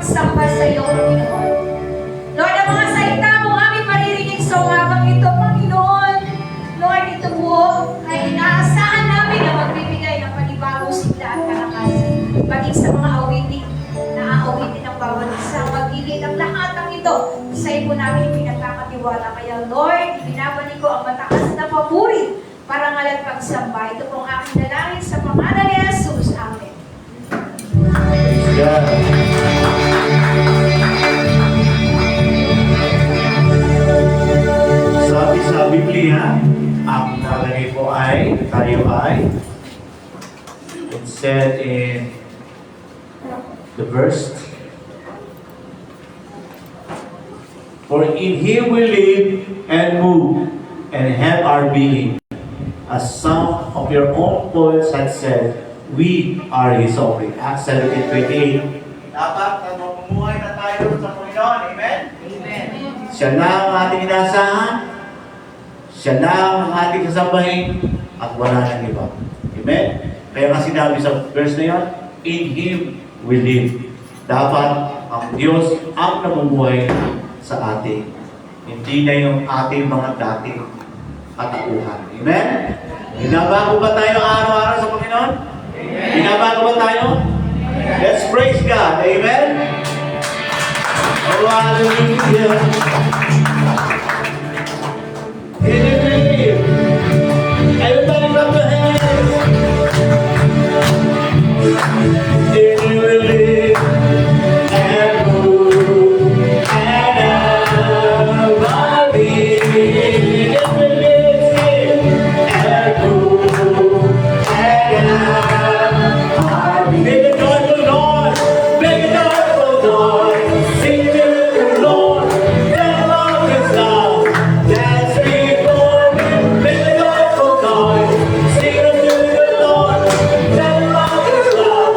pagsamba sa iyo, Panginoon. Lord, ang mga salita mo aming maririnig sa umagang ito, Panginoon. Lord, ito po ay inaasahan namin na magbibigay ng panibagong sigla at kalakasan. Maging sa mga awitin, na aawitin ng bawat isa, magilid ang lahat ng ito. Sa iyo namin pinagkakatiwala. Kaya Lord, binabalik ko ang mataas na papuri para ngalan pagsamba. Ito pong aking dalangin sa pangalan ni Jesus. Amen. Praise God. Sabi sa Biblia, ang nalagay po ay, tayo ay, it said in the verse, for in Him we live and move and have our being. As some of your own poets had said, we are His offering. Acts 17:28. Dapat namumuhay na tayo sa Panginoon. Amen? Amen. Siya na ang ating inaasahan, siya na ang ating kasambahin, at wala nang iba. Amen? Kaya nga sinabi sa verse na yun, in Him we live. Dapat ang Diyos ang namumuhay sa ating. Hindi na yung ating mga dating katauhan. Amen? Binabago ba tayo araw-araw sa Panginoon? Amen. Binabago ba tayo? Amen. Let's praise God. Amen? Oh, hallelujah. Hallelujah. Everybody clap your hands. Hallelujah. And move and have our being. And move and have our being. Make a joyful noise. Make a joyful noise. Sing to the Lord. Let love is love. Dance before Him. Make a joyful noise. Sing to the Lord. Let love is love.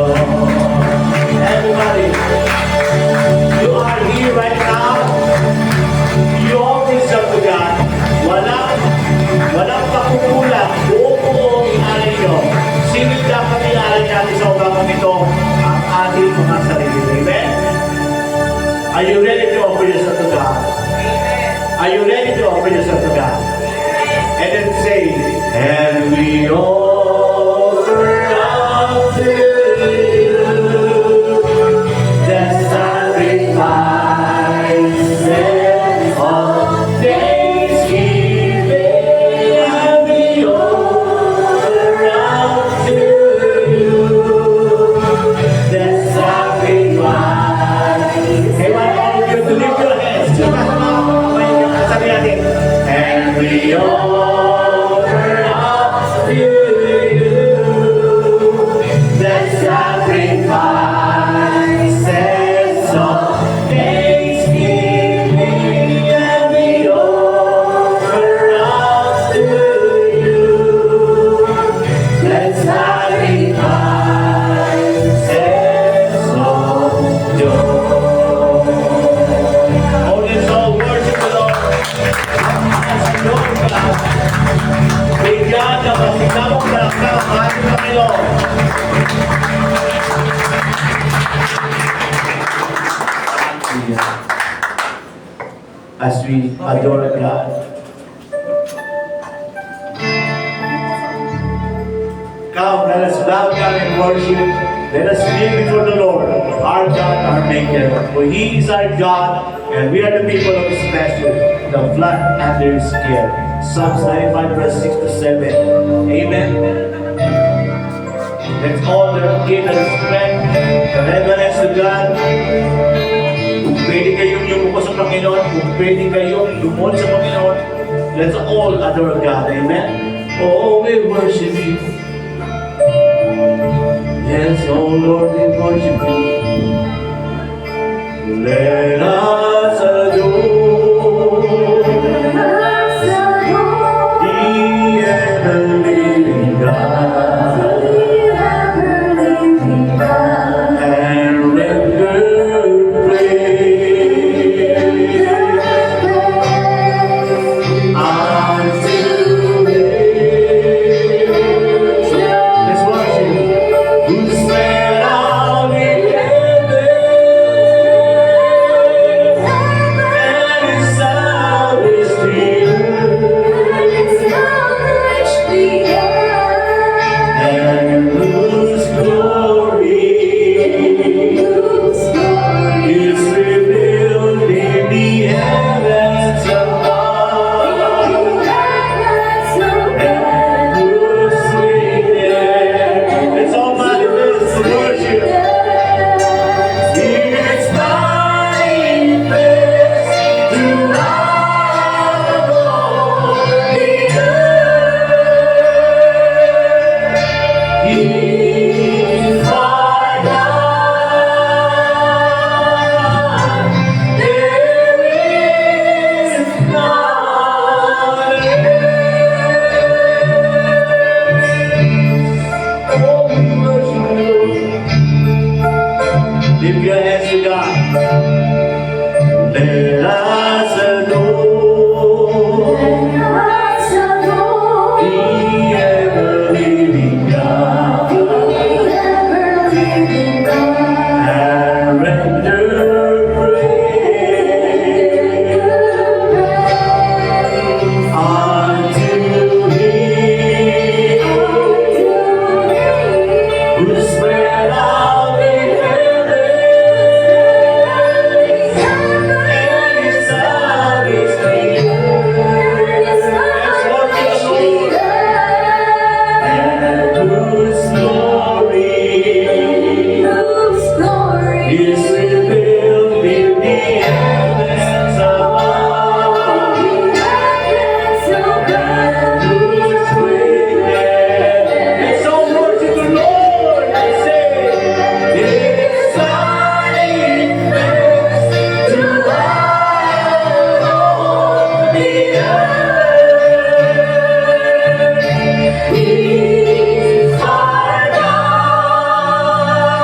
Everybody, you are here right now. You always serve to God. Walang pakukulang. Buo-buo inalay nyo. Sino dapat inalay natin sa umagang ito? Ang ating mga sarili. Amen? Are you ready to offer yourself to God? Are you ready to offer yourself to God? And then say, and we offer up to you the sacrifices of thanksgiving. And we offer up to you the sacrifice. Hey, why don't you to lift your hands? Sabi natin, and we offer up to you the sacrifices of thanksgiving, and we offer up to you the sacrifices of joy. Oh, let's all worship the Lord. Bigyan na masigabong kalakal ang ating Panginoon. As we adore God, come, let us bow down and worship. Let us kneel before the Lord, our God, our Maker. For He is our God, and we are the people of His pasture, the flock under His care. Psalms 95, verse 6 to 7. Amen. Let's all give the respect, the reverence to God. Kung pwede kayong yumuko sa Panginoon, kung pwede kayong lumon sa Panginoon, let's all adore God. Amen. Oh, we worship You. Yes, oh Lord, we worship You. Let us adore the ever-living God and render praise unto Thee. Let's worship who spread out the heaven and established the earth, and whose glory is revealed in the heavens above, and whose sweetness is all manifest worship. It's manifest throughout all the earth. He's our God. There is none else. Oh, we worship You. Lift your hands to God. Let us adore the ever-living God and render praise unto Thee, who spread out the heavens and established the earth. Let's worship the Lord. And whose glory is revealed in the heavens above, and whose greatness. Let's all worship the Lord and say, it's manifest throughout all the earth. He's our God.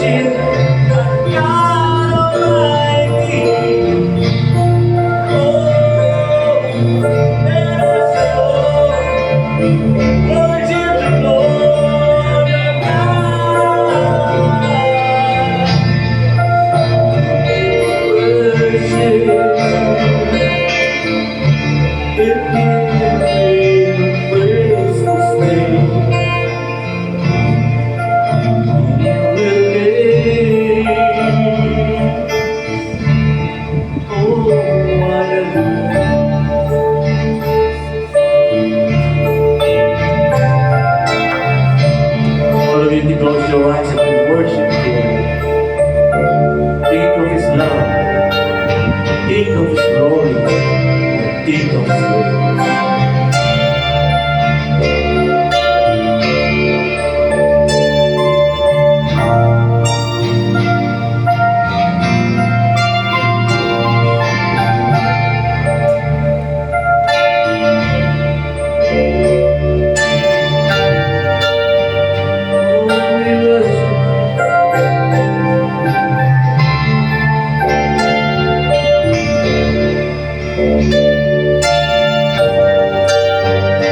worship God Almighty. Oh, let us worship the Lord our God. Close your eyes and worship Him. Think of His love. Think of His glory. Think of His greatness.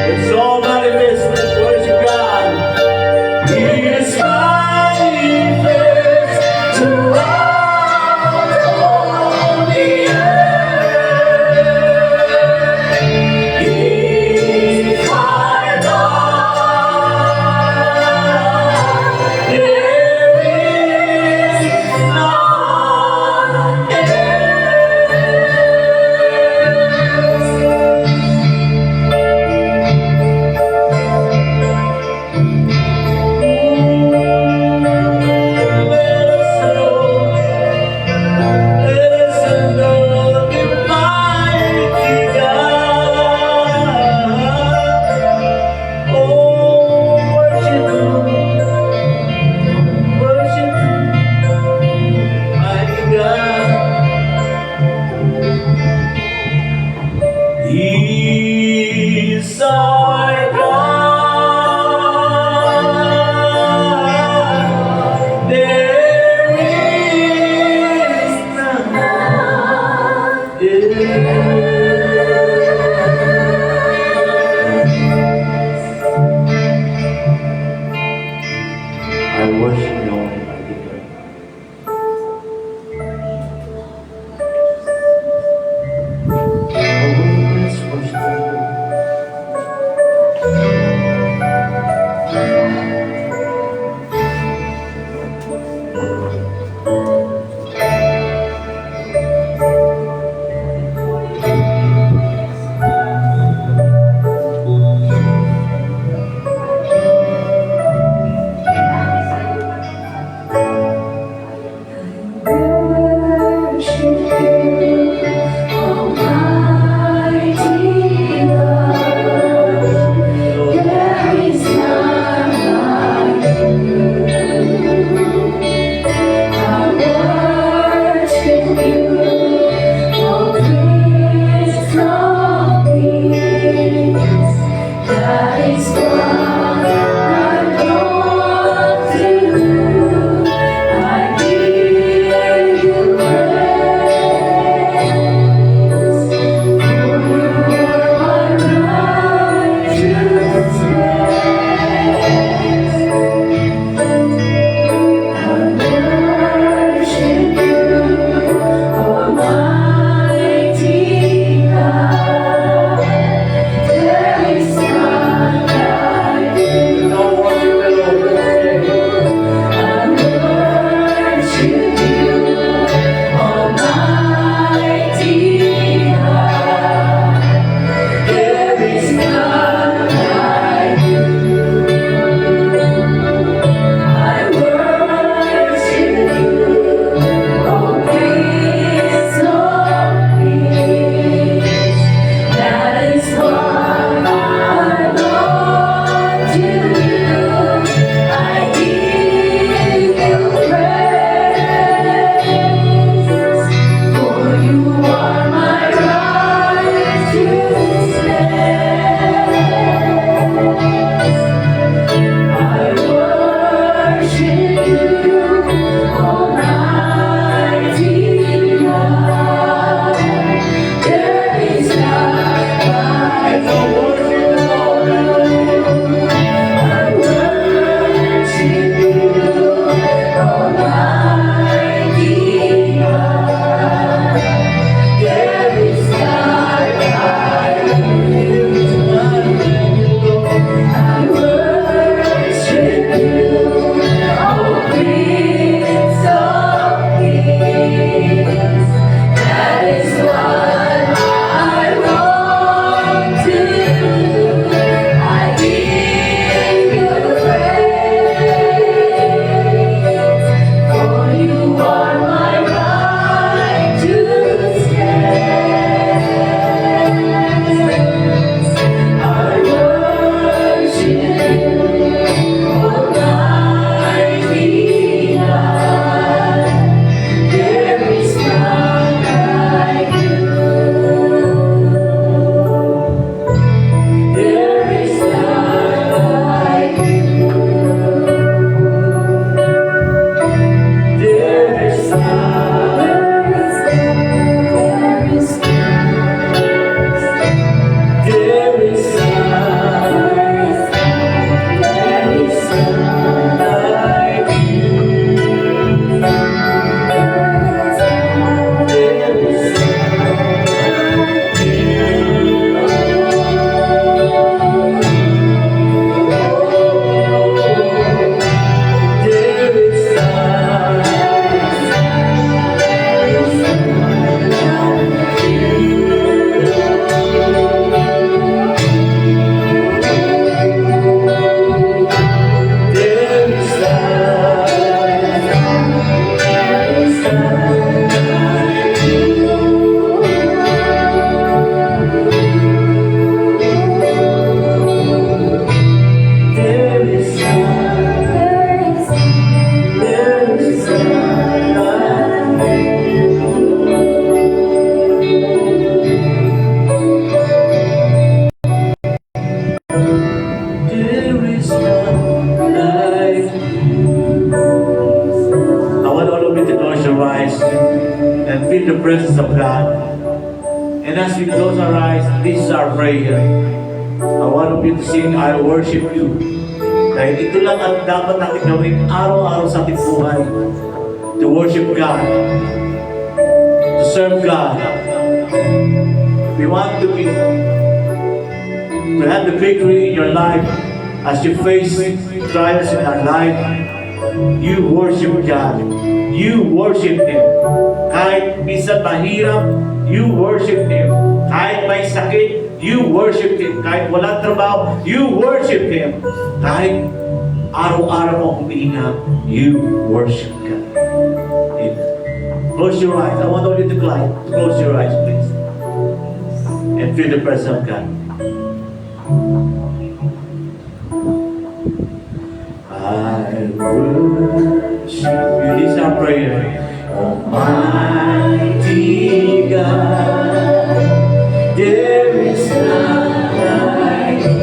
It's all manifest. Let's worship God. He is manifest throughout all the earth. He is my God. There is none He's our God. There is none I worship you, Almighty God. Oh, let's worship you. hands and feel the presence of God. And as we close our eyes, this is our prayer. I want you to sing, I worship you. Dahil ito lang ang dapat natin gawin araw-araw sa ating buhay. To worship God. To serve God. We want to have the victory in your life as you face trials in our life. You worship God. You worship Him. Kahit minsan mahirap, you worship Him. Kahit may sakit, you worship Him. Kahit walang trabaho, you worship Him. Kahit araw-araw mo humihinga, you worship God. Amen. Close your eyes. I want all you to close your eyes, please. And feel the presence of God. I worship you. This is our prayer. Almighty God, there is none like you.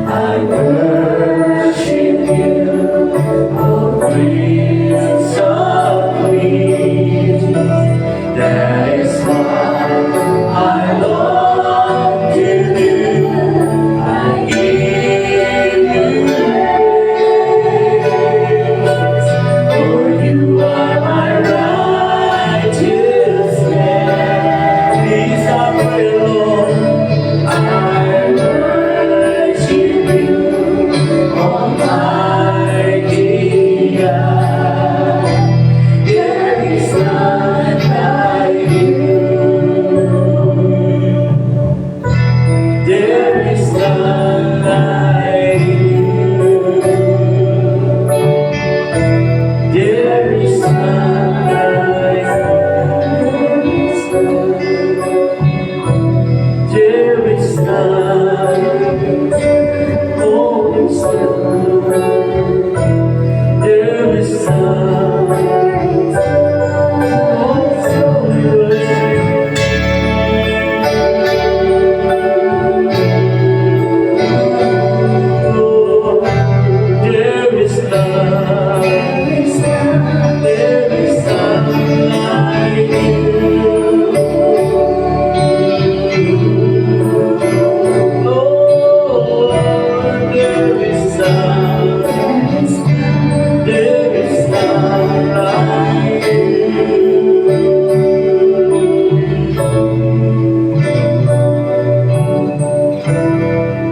I worship you, oh Prince of Peace. That is what I long to do. I give you praise, for you are my righteousness. These are my Lord. I worship you, Almighty God. There is none like you. There is none like you. There is none like you. There is none. Oh, is there is none. Oh, so there is none. There is none like you. Lord, there is none. There is none like you.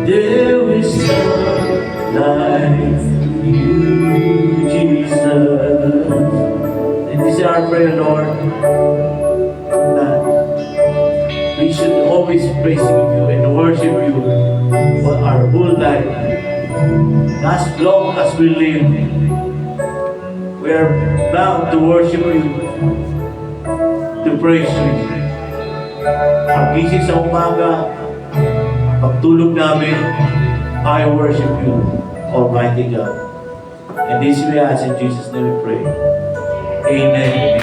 There is none like you, Jesus. And this is our prayer, Lord, that we should always praise you and worship you for our whole life. As long as we live, we are bound to worship you, to praise you. Pagising sa umaga, pagtulog namin, I worship you, Almighty God. And this we ask in Jesus' name we pray. Amen.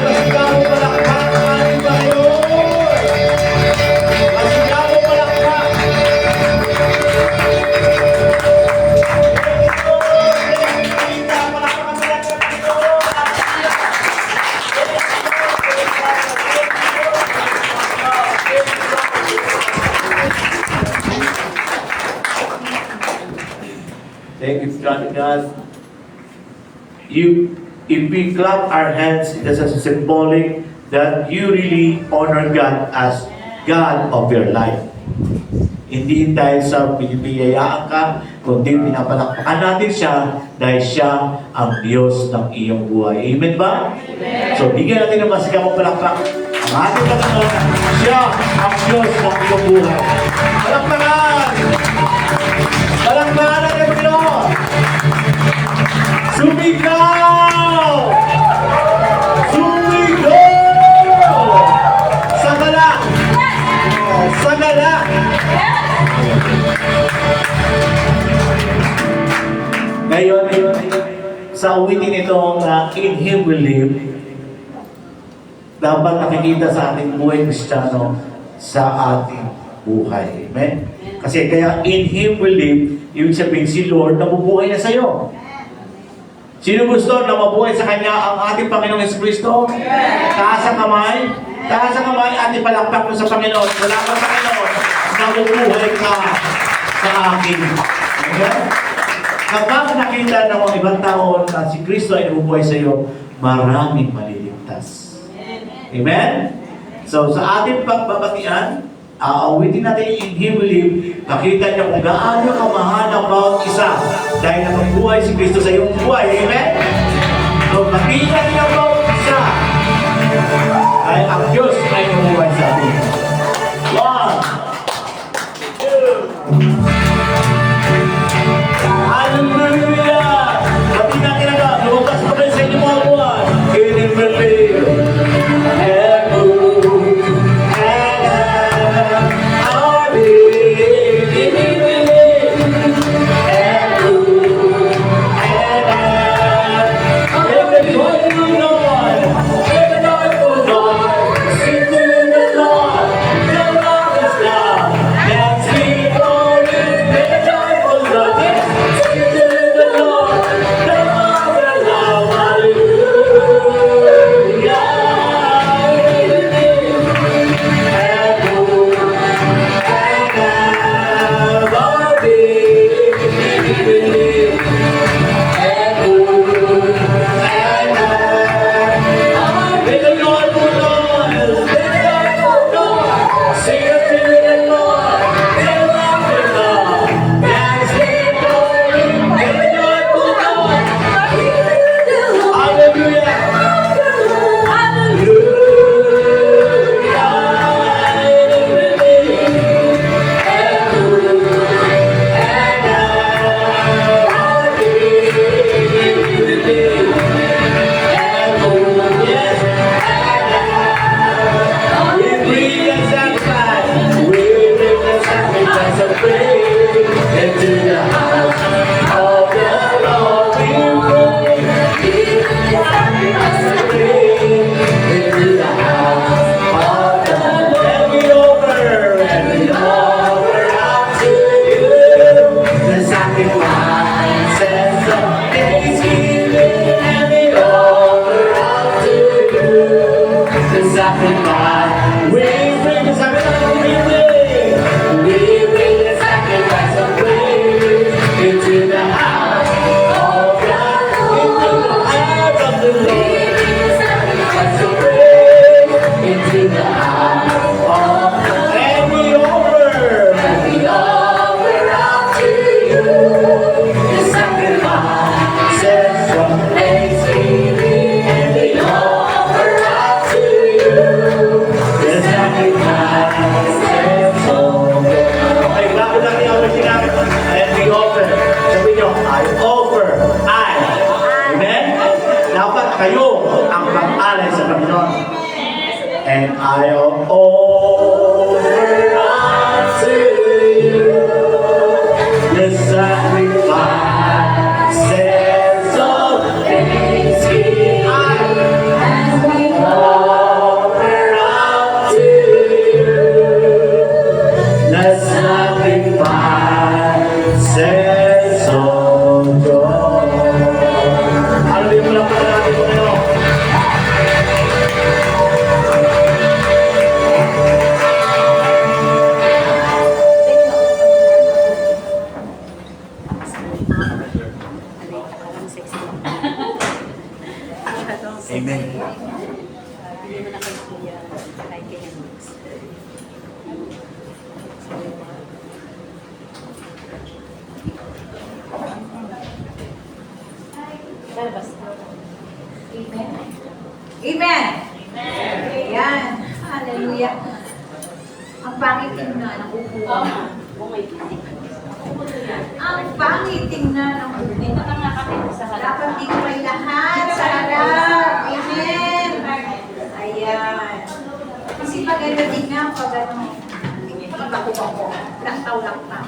Sigaw mo palakpak ang ating Panginoon. Sigaw mo palakpak. Thank you, God. If we clap our hands, it is a symbolic that you really honor God as God of your life. Hindi dahil sa binibiyayaan ka, kundi pinapalakpakan natin siya dahil siya ang Diyos ng iyong buhay. Amen ba? Amen. So, bigyan natin ng masigam palakpak. Ang ating Panginoon, siya ang Diyos ng iyong buhay. Palakpakan! Palakpakan natin, Panginoon! Sumigaw! Sumigaw! Sagala! Sagala! Ngayon, sa awitin itong In Him We Live, dapat nakikita sa ating buhay Kristiyano sa ating buhay. Amen? Kasi kaya in Him we live, ibig sabihin si Lord nabubuhay na sa'yo. Sino gusto na mabuhay sa Kanya ang ating Panginoong Jesucristo? Taas ang kamay. Taas ang kamay at ipalakpak mo sa Panginoon. Wala ka Panginoon. Nabubuhay ka sa akin. Amen? Kapag nakita ng mga ibang tao na si Kristo ay nabubuhay sa iyo, maraming maliligtas. Amen? So, sa ating pagbabatian, aawitin natin in Him we live, makita niyo kung gaano kamahal ang bawat isa dahil nabubuhay si Kristo sa iyong buhay. Amen? So, makita niyo ang bawat isa ay ang Diyos ay nabubuhay sa atin. 1, 2, hallelujah! Pati natin na lumabas pa rin sa inyong mga buwan. In Him we live. Kayo ang pag-alay sa Panginoon. And I'll offer unto you the sacrifices of thanksgiving. And we offer unto you the sacrifices of joy. Hallelujah mo lang pala natin po ngayon. Amen. Amen. Amen. Ayan. Hallelujah. Ang pangit tingnan ng upuan. Ang pangit tingnan ng upuan. Dapat dito kayo lahat sa harap. Amen. Ayan. Kasi maganda tingnan pag ano, bako-bako. Laktaw-laktaw.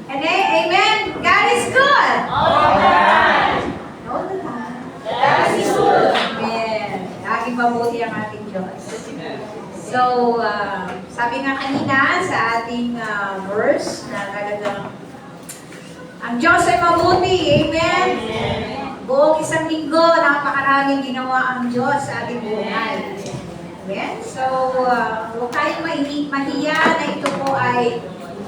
And amen. God is good. All the time. All the time. God is good. Amen. Laging mabuti ang ating Diyos. So, Sabi nga kanina sa ating verse na talagang ang Diyos ay mabuti. Amen? Buong isang linggo, napakaraming ginawa ang Diyos sa ating buhay. Amen? So, huwag tayong mahiya na ito po ay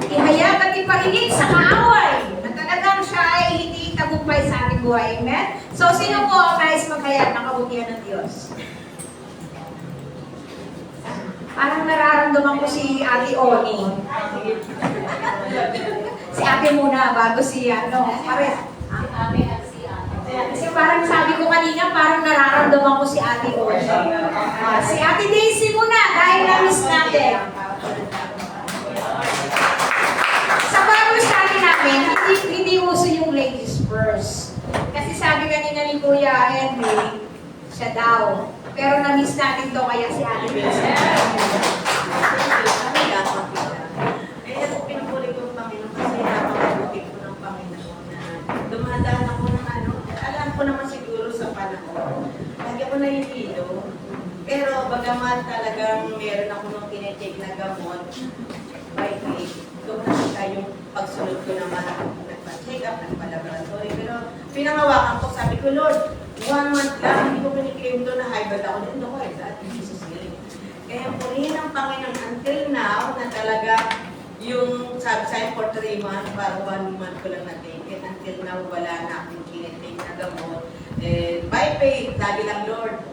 ihayag at iparinig sa kaaway na talagang siya ay hindi tagumpay sa ating buhay. Amen? So, sino po ang nais maghayag ng kabutihan ng Diyos? Parang nararamdaman ko si Ate Oni. Si Ate muna bago si pare. Kasi parang sabi ko kanina, parang nararamdaman ko si Ate Oni. Si Ate Daisy muna dahil na-miss natin. Sa Bible study namin, hindi uso yung ladies first. Kasi sabi kanina ni Kuya Henry, siya daw. Pero na-miss natin to kaya si Ate Daisy. Kaya po pinupuli ko ang Panginoon kasi napakabuti ko ng Panginoon na dumadaan ako ng alam ko naman siguro sa panahon. Lagi ako nahihilo. Pero bagaman talagang meron ako nung tinitake na gamot, by faith, doon nakita yung pagsunod ko naman ako nagpa-check up, nagpa-laboratory. Pero pinangawakan ko, sabi ko, Lord, 1 month lang, hindi ko piniklaim to na high blood ako. Hindi ko high blood, Jesus name. Kaya purihin ng Panginoon until now na talaga yung sabi sa'yo for 3 months, para 1 month ko lang na-take it. Until now, wala na akong kinitake na gamot. And by faith, lagi lang, Lord,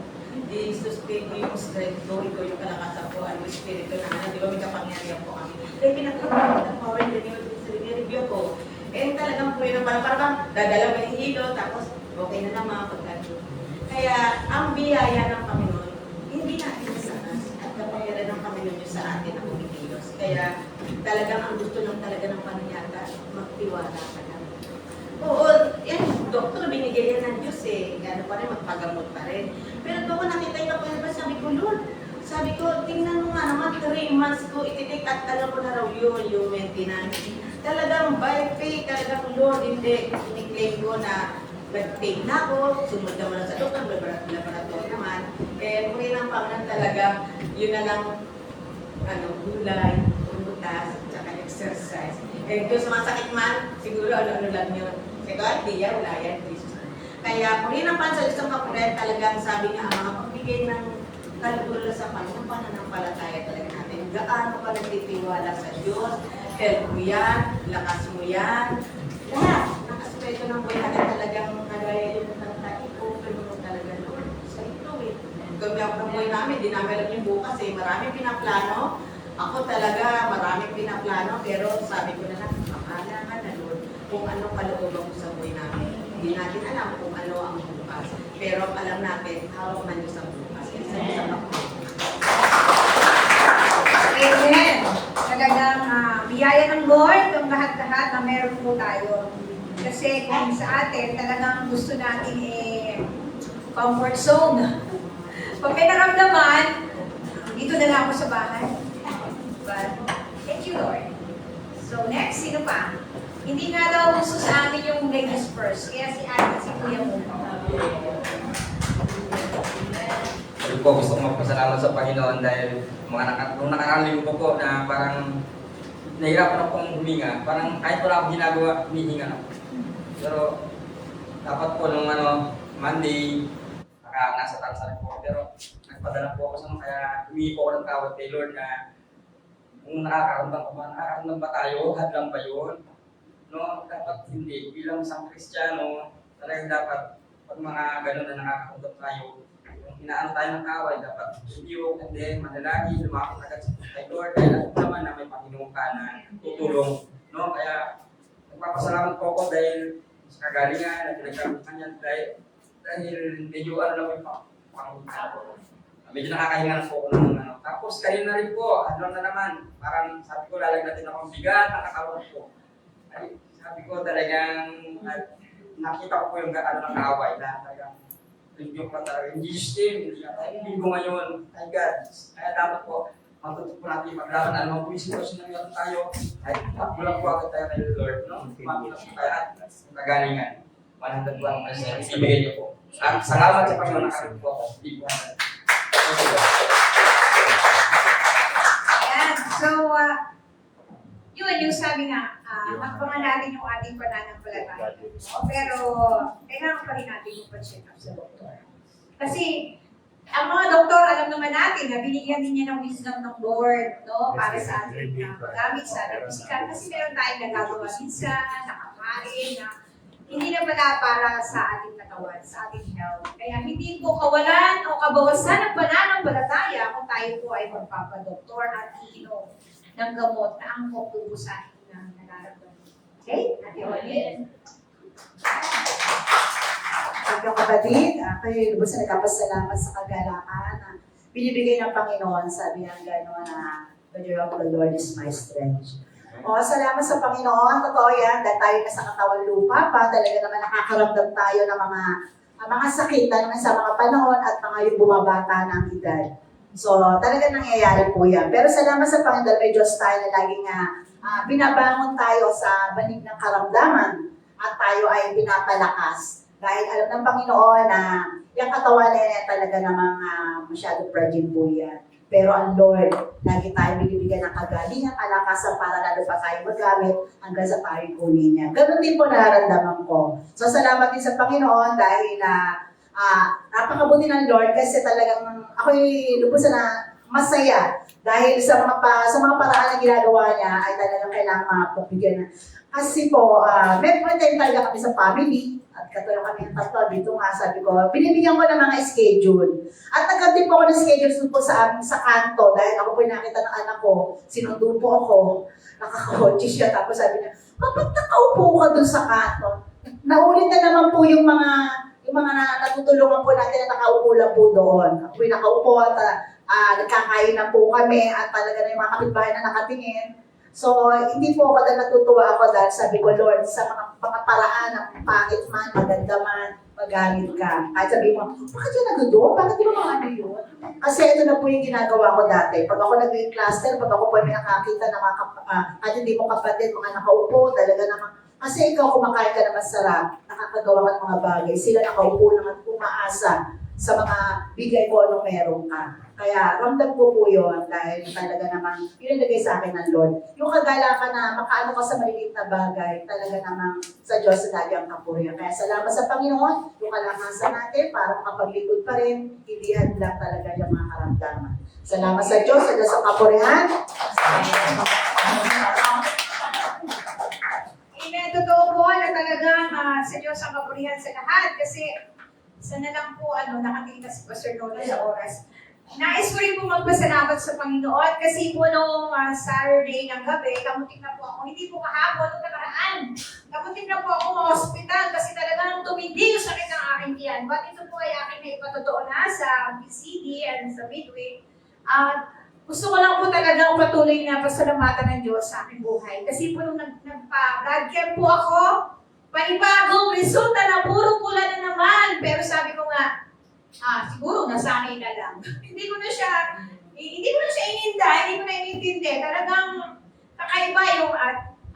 i-sustain mo yung strength ko, ikaw yung kalakasan ko, ang espiritu na di ba may kapangyarihan po kami. Kaya pinagkakaroon ng power in the name of Jesus, review ko. Eh talagang po yun, parang dadalaw yung hilo, tapos okay na naman pagkakit. Kaya ang biyaya ng Panginoon, hindi natin masanas at kapangyarihan ng Panginoon yung sa atin ang kumikilos. Kaya talagang ang gusto lang talaga ng Panginoon, magtiwala ka lang. Oo, yan, doktor, binigay yan ng Diyos eh. Gano'n pa rin, magpagamot pa rin. Pero doon ko nakita yung kapag sabi ko, Lord, sabi ko, tingnan mo nga naman, 3 months ko ititik at alam ko na raw yun, yung maintenance. Talagang by faith, talagang Lord, hindi, in-claim ko na nag-take na ako, sumunod naman sa doktor, laboratory naman. Eh, kung ilang Panginoon talaga, yun na lang, gulay, butas, tsaka exercise. Eh, kung sumasakit man, siguro ano lang yun. Kasi hindi yan, wala yan, Jesus. Kaya kung yun ang pansa isang kapulit, talagang sabi niya, ang mga pagbigay ng kaluluwa sa Panginoon, pananampalataya talaga natin. Gaano ka nagtitiwala sa Diyos, help mo yan, lakas mo yan. Lahat, ng aspeto ng buhay natin talagang nagaya yung tanda, i-open mo talaga, Lord, sa ito eh. Kami ako ng buhay namin, di namin alam yung bukas eh. Maraming pinaplano. Ako talaga, maraming pinaplano, pero sabi ko na lang, akala ka na, Lord, kung ano kalooban mo sa buhay namin. Hindi natin alam kung ano ang bukas. Pero alam natin, hawak man yung sa bukas. Kasi sa pagkakas. Amen. Talagang biyaya ng Lord ang lahat-lahat na meron po tayo. Kasi kung sa atin, talagang gusto natin comfort zone. Pag may naramdaman, dito na lang ako sa bahay. But, thank you, Lord. So, next, sino pa? Hindi nga daw uso sa amin yung ladies first. Kaya si Ate, si Kuya mo. Sabi po, gusto kong magpasalamat sa Panginoon dahil nung nakaraling ko po na parang nahirapan akong huminga. Parang kahit wala akong ginagawa, humihinga ako. Pero dapat po nung Monday, nasa tansal po. Pero nagpadala po ako sa kaya humingi po ako ng tawad kay Lord na kung nakakaramdam ba tayo, hadlang ba yun? No, dapat hindi. Bilang isang Kristiyano, talagang dapat pag mga gano'n na nakakaramdam tayo, kung inaano tayo ng kaway, dapat sundiyok and then manalagi, lumakot agad kay Lord. Dahil alam naman na may Panginoon ka na tutulong. No? Kaya nagpapasalamat po ako dahil sa kagalingan na pinagkakutan niya dahil medyo lang yung Panginoon ko. Medyo nakakahinga na po ako ng Tapos kanina rin po, na naman, parang sabi ko lalagnatin ako ng bigat, nakakaroon ko. Ay, sabi ko talagang nakita ko po yung ng kaaway na talagang yung pa talaga. In Jesus' name, hindi ko ngayon, ay God. Kaya dapat po, matuto po natin maglaban. Alam mo po yung sitwasyon na meron tayo, ay magbulang po agad tayo kay Lord. No? Magbulang po tayo at kagalingan. 101% ibigay niyo po. At salamat sa Panginoon na po ako. Hindi po. Ayan. So, yun yung sabi nga, hakbangan natin yung ating pananampalataya. Pero, kailangan pa rin natin yung pa-check up sa doktor. Kasi, ang mga doktor, alam naman natin na binigyan din niya ng wisdom ng Lord, no? Para sa ating gamit sa ating physical. Kasi meron tayong nagagawa minsan, nakakain, na hindi na pala para sa ating katawan, sa ating health. Kaya hindi po kawalan o kabawasan ng pananampalataya kung tayo po ay magpapadoktor at iinom ng gamot na ang pupusahin ng nararamdaman. Okay? Ate Olin. Mga kapatid, kayo lubos na nagpapasalamat sa kagalakan na binibigay ng Panginoon. Sabi ng gano'n na, the joy of the Lord is my strength. O, salamat sa Panginoon. Totoo yan, dahil tayo na sa katawan lupa pa, talaga naman nakakaramdam tayo ng mga sakit na naman sa mga panahon at mga yung bumabata ng edad. So, talaga nangyayari po yan. Pero salamat sa Panginoon dahil may Diyos tayo na laging binabangon tayo sa banig ng karamdaman at tayo ay pinapalakas. Dahil alam ng Panginoon na yung katawan na yan talaga namang masyado fragile po yan. Pero ang Lord, lagi tayo binibigyan ng kagalingan, kalakasan para lalo pa tayo magamit hanggang sa tayo kunin niya. Ganun din po nararamdaman ko. So salamat din sa Panginoon dahil napakabuti ng Lord kasi talagang ako'y lubusan na masaya dahil sa mga paraan na ginagawa niya ay talagang kailangan mapagbigyan na. Kasi po, may time talaga kami sa family at katulad kami ng tatlo dito nga sabi ko, binibigyan ko ng mga schedule. At nagkabit po ako ng schedule po sa kanto dahil ako po nakita ng anak ko, sinundo po ako, nakakakotse siya tapos sabi niya, ba't nakaupo ka dun sa kanto? Naulit na naman po yung mga natutulungan po natin na nakaupo lang po doon. Ako po nakaupo at nagkakain na po kami at talaga na yung mga kapitbahay na nakatingin. So, hindi po ako natutuwa ako dahil sabi ko, Lord, sa mga paraan ng pangit man, maganda man, magalit ka. Kahit sabi mo, bakit yun nagdoon? Bakit di ba mga ano yun? Kasi ito na po yung ginagawa ko dati. Pag ako nag-cluster, pag ako po may nakakita ng mga at hindi mo kapatid, mga nakaupo, talaga naman. Kasi ikaw kumakain ka na masarap, nakakagawa ka ng mga bagay. Sila nakaupo lang at umaasa sa mga bigay ko anong meron ka. Kaya ramdam ko po yun dahil talaga namang yun nagay sa akin ng Lord. Yung kagalakan na makaano ka sa maliliit na bagay, talaga namang sa Diyos na lagi ang kapurihan. Kaya salamat sa Panginoon, yung kalakasan natin para makapaglikod pa rin, hindi lang talaga yung mga karamdaman. Salamat sa Diyos, sa Diyos ang kapurihan. Amen. Totoo po na talagang sa Diyos ang kapurihan sa lahat kasi sana lang po nakatingin na si Pastor Lola sa oras. Nais ko rin po magpasalamat sa Panginoon kasi po noong Saturday ng gabi, kamuting na po ako, hindi po kahapon, noong nakaraan. Kamuting na po ako ma-hospital kasi talagang tumindi yung sakit ng aking tiyan. But ito po ay aking na ipatotoo na sa PCD and sa Midway. Gusto ko lang po talagang patuloy na pasalamatan ng Diyos sa aking buhay. Kasi po nung nagpa-blood camp po ako, panibagong resulta na puro pula na naman. Pero sabi ko nga, siguro nasanay na lang. hindi ko na siya ininda, hindi ko na inintindi. Talagang kakaiba yung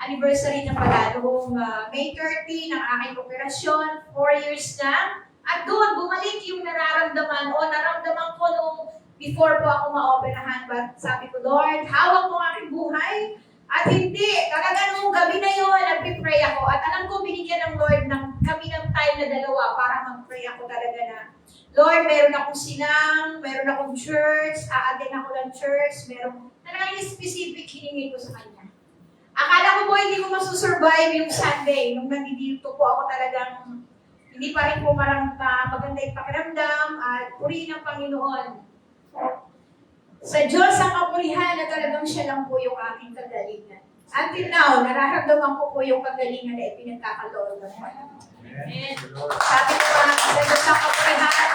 anniversary na pala noong May 30 ng aking operasyon, 4 years na. At doon, bumalik yung naramdaman ko nung before po ako ma-operahan. But sabi ko, Lord, hawak mo aking buhay. At hindi, talaga nung gabi na yun, nagpipray ako. At alam ko, binigyan ng Lord kami ng time na dalawa para mag-pray ako talaga na, Lord, meron akong sinang, meron akong church, aatin ako ng church, meron talagang specific hiningi ko sa Kanya. Akala ko po hindi ko masusurvive yung Sunday. Nung nandito po ako talagang, hindi pa rin po maganda yung pakiramdam at purihin ng Panginoon. Sa Diyos ang kapurihan na talagang siya lang po yung aking kagalingan. Until now, nararamdaman ko po yung kagalingan na ipinagkakaloon ng Panginoon. Amen. Sabi ko pa, sa Diyos ang kapurihan,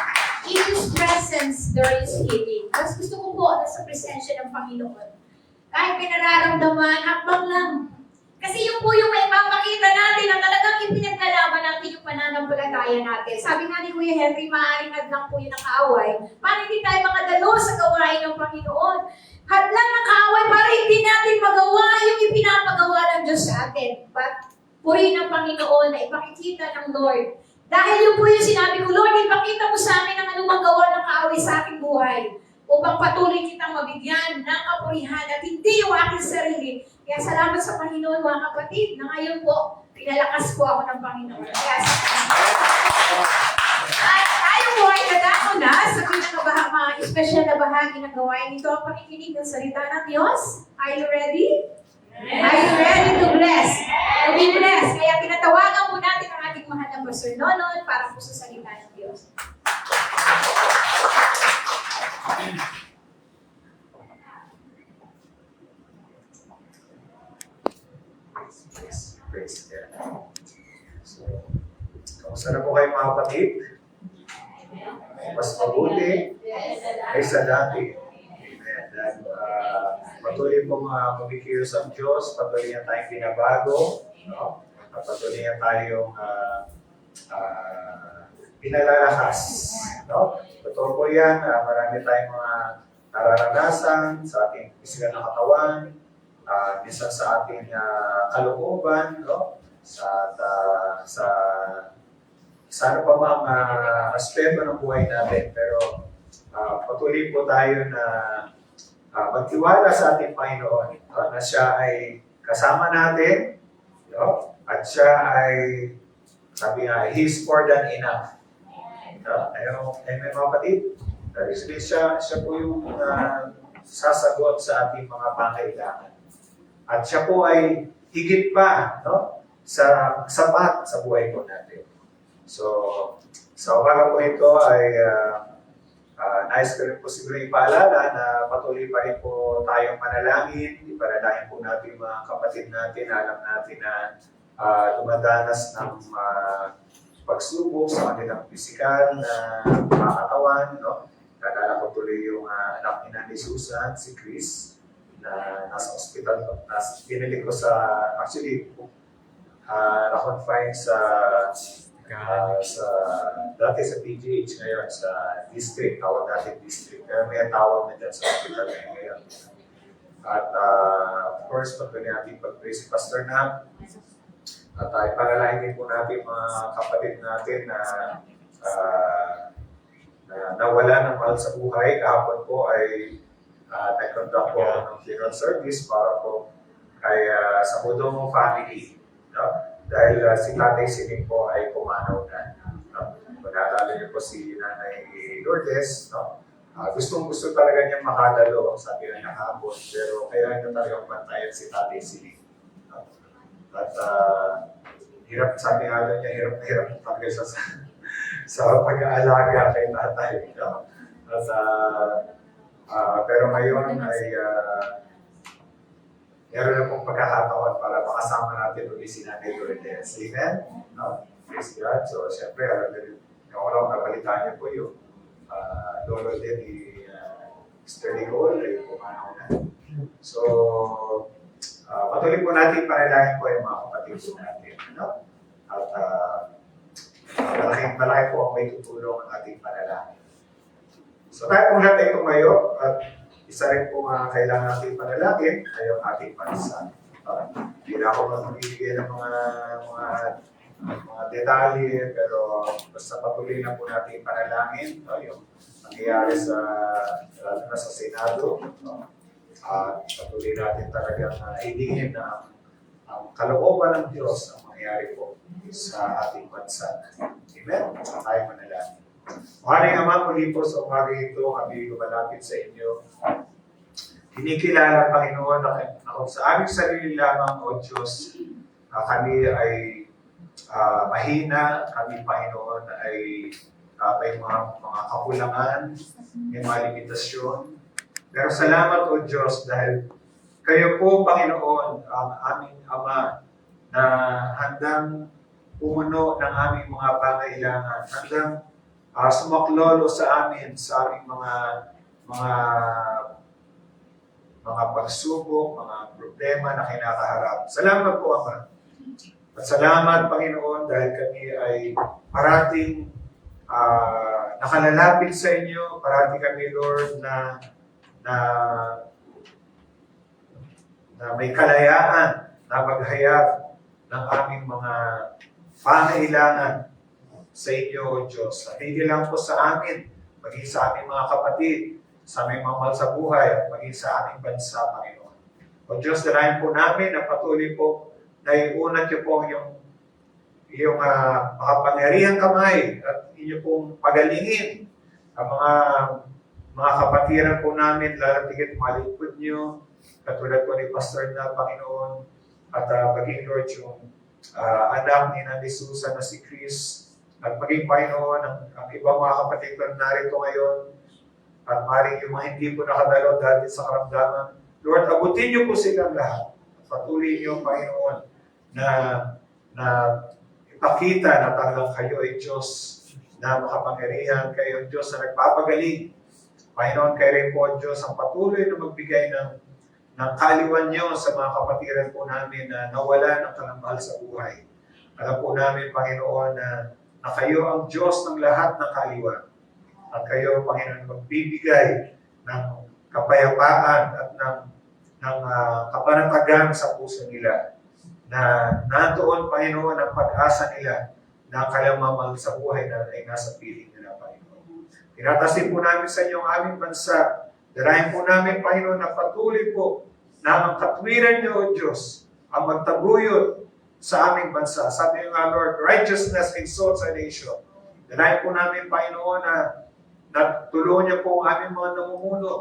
in His presence, there is healing. Mas gusto ko po sa presensya ng Panginoon. Kahit pinararamdaman, hakbang lang. Kasi yun po yung may papakita natin na talagang ipinaglalaban natin yung pananampalataya natin. Sabi nga ni Kuya Henry, maaaring hadlang po yung nakaaway. Paano hindi tayo makadalo sa gawain ng Panginoon? Hadlang ng kaaway para hindi natin magawa yung ipinapagawa ng Diyos sa atin. But purihin ng Panginoon na ipakikita ng Lord. Dahil yun po yung sinabi ko, Lord, ipakita mo sa amin ang anumang gawa ng kaaway sa aking buhay. upang patuloy kitang mabigyan ng kapurihan at hindi yung aking sarili. Kaya salamat sa Panginoon mga kapatid na ngayon po, pinalakas po ako ng Panginoon. Kaya at tayo po ay nadako na sa mga espesyal na bahagi ng gawain ito, ang pakikinig ng salita ng Diyos. Are you ready? Are you ready to bless? To be blessed. Kaya tinatawagan po natin ang ating mahal na Pastor Nonon para po sa salita ng Diyos. Praise God. So, kamusta na po kayo mga kapatid? Mas mabuti kaysa dati. Amen. Dahil patuloy pong kumikilos ang Diyos, patuloy na tayong binabago, no? At patuloy na tayong pinalalakas. No? Totoo po yan, marami tayong mga nararanasan sa ating pisikal na katawan, minsan sa ating kalooban, no? sa ano pa bang aspeto ng buhay natin. Pero patuloy po tayo na magtiwala sa ating Panginoon, no? Na siya ay kasama natin, no? At siya ay, sabi nga, He's more than enough. Amen mga kapatid. Siya po yung sasagot sa ating mga pangailangan. At siya po ay higit pa, no? Sa sapat sa buhay po natin. So, sa umaga po ito ay nais ko rin po siguro ipaalala na patuloy pa rin po tayong manalangin. Ipanalangin po natin mga kapatid natin. Alam natin na dumadanas ng pagsubok sa kanilang pisikal na katawan. No? Nalala ko tuloy yung anak ni Nanay Susan, si Chris, na nasa hospital. Pinili ko sa, actually, na-confine dati sa PGH, ngayon sa district, tawag natin district. Pero may tawag na dyan sa hospital ngayon. At of course, patuloy natin pag-pray si Pastor Nam. At ipanalangin po natin mga kapatid natin na nawala ng mahal sa buhay. Kahapon po ay nag-conduct po ako ng funeral service para po kay sa Mudong family. No? Dahil si Tatay Sining po ay pumanaw na. No? Kung naalala niyo po si Nanay Lourdes, no? Gustong-gusto talaga niya makadalo, sabi na kahapon, pero kaya na talagang bantayan si Tatay Sining. No? At hirap, sabi nga doon niya, hirap na hirap talaga siya sa pag-aalaga kay Tatay. No? At, pero ngayon ay meron na pong pagkakataon para makasama natin ulit si Nanay Lourdes. Amen? No? Praise God. So, siyempre, alam na rin, yung nabalitaan niyo po yung lolo din ni Mr. Nicole ay pumanaw na. So, patuloy po natin panalangin po yung mga kapatid po natin. No? At malaki po ang may tutulong ang ating panalangin. So, tayo pong lahat ay tumayo at isa rin po mga kailangan natin panalangin ay ang ating bansa. Hindi na ako magbibigay ng mga detalye, pero basta patuloy na po natin panalangin yung nangyayari lalo na sa Senado. At patuloy natin talagang hilingin na ang kalooban ng Diyos ang mangyayari po sa ating bansa. Amen? Tayo manalangin. Maraming Ama, muli po sa umaga ito, kami lumalapit sa inyo. Kinikilala, Panginoon, na sa aming sarili lamang, O Diyos, kami ay mahina, kami, Panginoon, ay may mga kakulangan, may mga limitasyon. Pero salamat, O Diyos, dahil kayo po, Panginoon, ang aming Ama na handang pumuno ng aming mga pangailangan, handang sumaklolo sa amin, sa aming mga pagsubok, mga problema na kinakaharap. Salamat po, Ama. At salamat, Panginoon, dahil kami ay parating nakalalapit sa inyo, parating kami, Lord, na may kalayaan na maghayag ng aming mga pangailangan sa inyo, O Diyos. At hindi lang po sa amin, maging sa aming mga kapatid, sa aming mga mahal sa buhay at maging sa aming bansa, Panginoon. O Diyos, dalayan po namin na patuloy po na iunat niyo po yung makapangyarihang kamay at inyo pong pagalingin ang mga kapatiran po namin, lalo tigit malipod niyo, katulad po ni Pastor na Panginoon, at maging Lord yung anak ni Nanay Susan na si Chris, at maging Panginoon ang ibang mga kapatid ko na narito ngayon, at maaaring yung mga hindi po nakadalaw dahil sa karamdaman. Lord, abutin niyo po silang lahat. Patuloy niyo, Panginoon, na ipakita na talagang kayo ay Diyos na makapangyarihan, kayo ang Diyos na nagpapagaling. Panginoon, kayo rin po ang Diyos ang patuloy na magbigay ng kaaliwan niyo sa mga kapatiran po namin na nawala ng kalamahal sa buhay. Alam po namin, Panginoon, na kayo ang Diyos ng lahat ng kaaliwan. At kayo, Panginoon, magbibigay ng kapayapaan at ng kapanatagan sa puso nila. Na nandoon, Panginoon, ang pag-asa nila na kalamamang sa buhay na ay nasa piling nila, Panginoon. Tinatasin po namin sa inyo ang aming bansa. Darahin po namin, Panginoon, na patuloy po na ang katwiran niyo, O Diyos, ang magtaguyod sa aming bansa. Sabi niyo nga, Lord, righteousness exalts a nation. Darahin po namin, Panginoon, na tulungan niyo po ang aming mga namumuno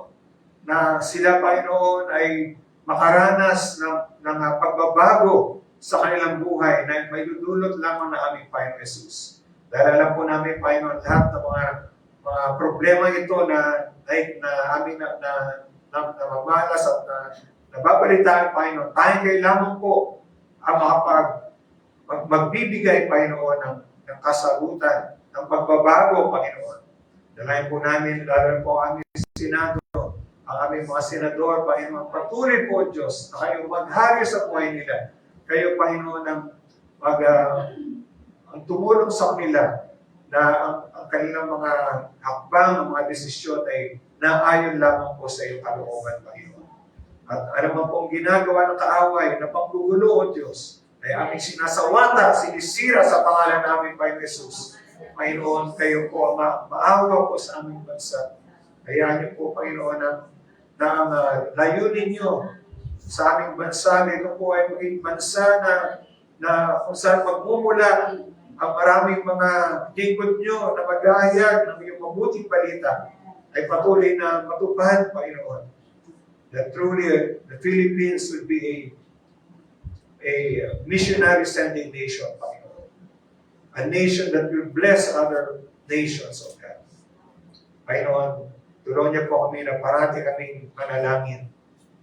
na sila, Panginoon, ay makaranas ng pagbabago sa kanilang buhay na may dudulot lamang na aming Panginoon Jesus. Dahil alam po namin, Panginoon, lahat ng mga problema ito na aming namamalas at nababalitaan, Panginoon, tayo kayo lamang po ang magbibigay, Panginoon, ng kasagutan, ng pagbabago, Panginoon. Dalayan po namin, lalo po ang aming Senado, ang aming mga senador, Panginoon, patuloy po, Diyos, na kayo maghari sa buhay nila. Kayo, Panginoon, ang tumulong sa kanila na ang kanilang mga hakbang, ang mga desisyon ay naayon lamang po sa iyong kalooban, Panginoon. At alam mo pong ginagawa ng kaaway na panggugulo, O Diyos, ay aming sinasawata, sinisira sa pangalan namin, Panginoon Jesus. Panginoon, kayo po maawa po sa aming bansa. Hayaan niyo po, Panginoon, na ang layunin niyo sa aming bansa, ito po ay maging bansa na kung saan magmumula ang maraming mga lingkod niyo na maghahayag ng iyong mabuting balita ay patuloy na matupad, Panginoon. That truly the Philippines will be a missionary sending nation, Panginoon. A nation that will bless other nations, O God. Panginoon, tulungan niyo po kami na parati kaming manalangin.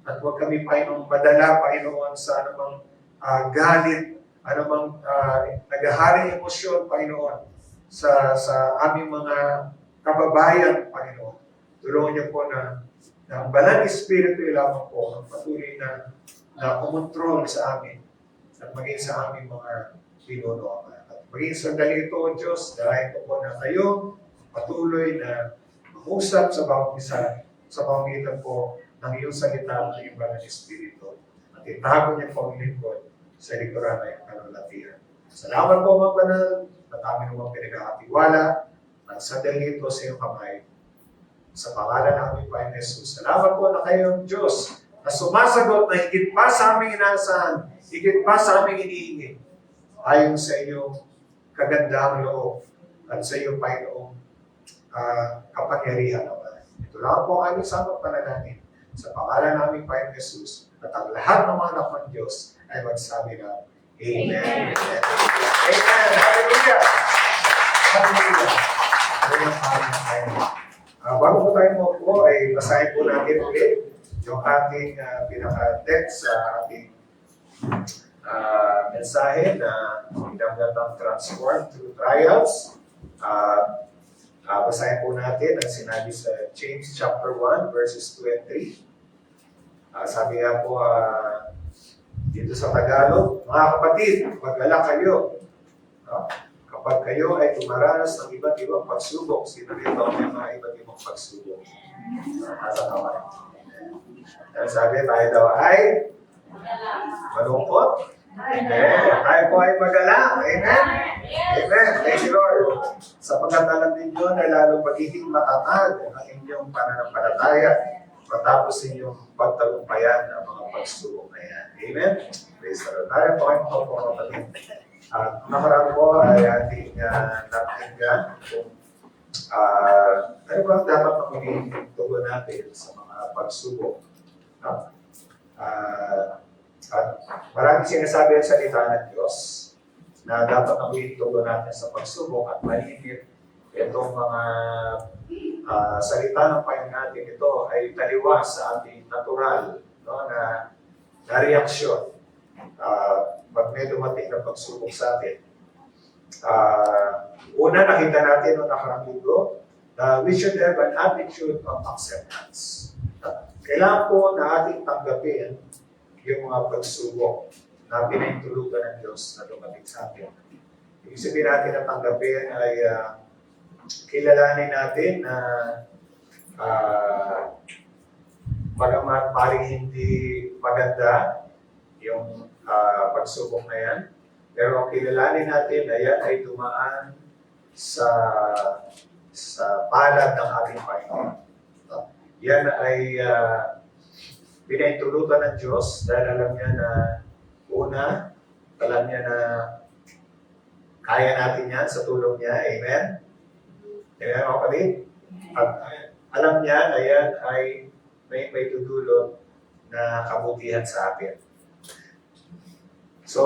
At huwag kami, Panginoon, madala, Panginoon, sa anumang galit, anumang naghaharing emosyon, Panginoon, sa aming mga kababayan, Panginoon. Tulungan niyo po na ang Banal Espiritu lamang po ang patuloy na kumontrol sa amin at maging sa aming mga pinuno. At maging sa ganito, Diyos, dahil po na kayo patuloy na usap sa bawat isa sa pamamagitan po ng iyong salita ng iyong Banal Espiritu. At itago niya po ang lingkod sa likuran na iyong kalulatian. Salamat po, mga banal, at amin naman pinagkakatiwala at sa dalito sa iyong kamay. Sa pangalan ng aming Panginoon Jesus. Salamat po na kayong Diyos na sumasagot na higit pa sa aming inaasahan, higit pa sa aming iniingin, ayon sa iyong kagandahang loob at sa iyong Panginoong kapangyarihan naman. Ito lang po ang aming samang panalangin sa pangalan ng aming Panginoon Jesus at ang lahat ng mga anak ng Diyos ay magsabi na Amen. Amen. Amen. Hallelujah. Hallelujah. Hallelujah. Bago po tayo mo po, ay basahin po natin ulit yung ating pinaka-text sa ating mensahe na pinagdatang transform through trials. Basahin po natin ang sinabi sa James chapter 1 verses 2 and 3. Sabi nga po dito sa Tagalog, mga kapatid, mag-alala kayo. Kapag kayo ay tumaranas ng iba't ibang pagsubok, sino rito ang mga iba't ibang pagsubok? Nasa kamay. Dahil sabi tayo daw ay malungkot, Tayo po ay magalak. Amen. Amen. Thank you, Lord. Sapagkat alam ninyo na lalong magiging matatag ang inyong pananampalataya matapos inyong pagtagumpayan ang mga pagsubok na yan. Amen. Praise the Lord. Tayo po ay mga kapatid. At nakaraan po ay ating napakinggan kung ano ba ang dapat na maging tugon natin sa mga pagsubok. At maraming sinasabi ang salita ng Diyos na dapat na tugon natin sa pagsubok at malinit itong mga salita ng Panginoon natin. Ito ay taliwas sa ating natural na reaksyon pag may dumating na pagsubok sa atin. Una, nakita natin noong nakarang linggo na we should have an attitude of acceptance. Kailangan po na ating tanggapin yung mga pagsubok na pinahintulugan ng Diyos na dumating sa atin. Ibig sabihin natin na tanggapin ay kilalanin natin na bagamat maring hindi maganda yung pagsubok na yan, pero kilalanin natin na yan ay dumaan sa palad ng ating Panginoon. Yan ay pinahintulutan ng Diyos dahil alam niya na una, alam niya na kaya natin yan sa tulong niya. Amen? Amen, mga kapatid? At alam niya na yan ay may tutulong na kabutihan sa atin. So,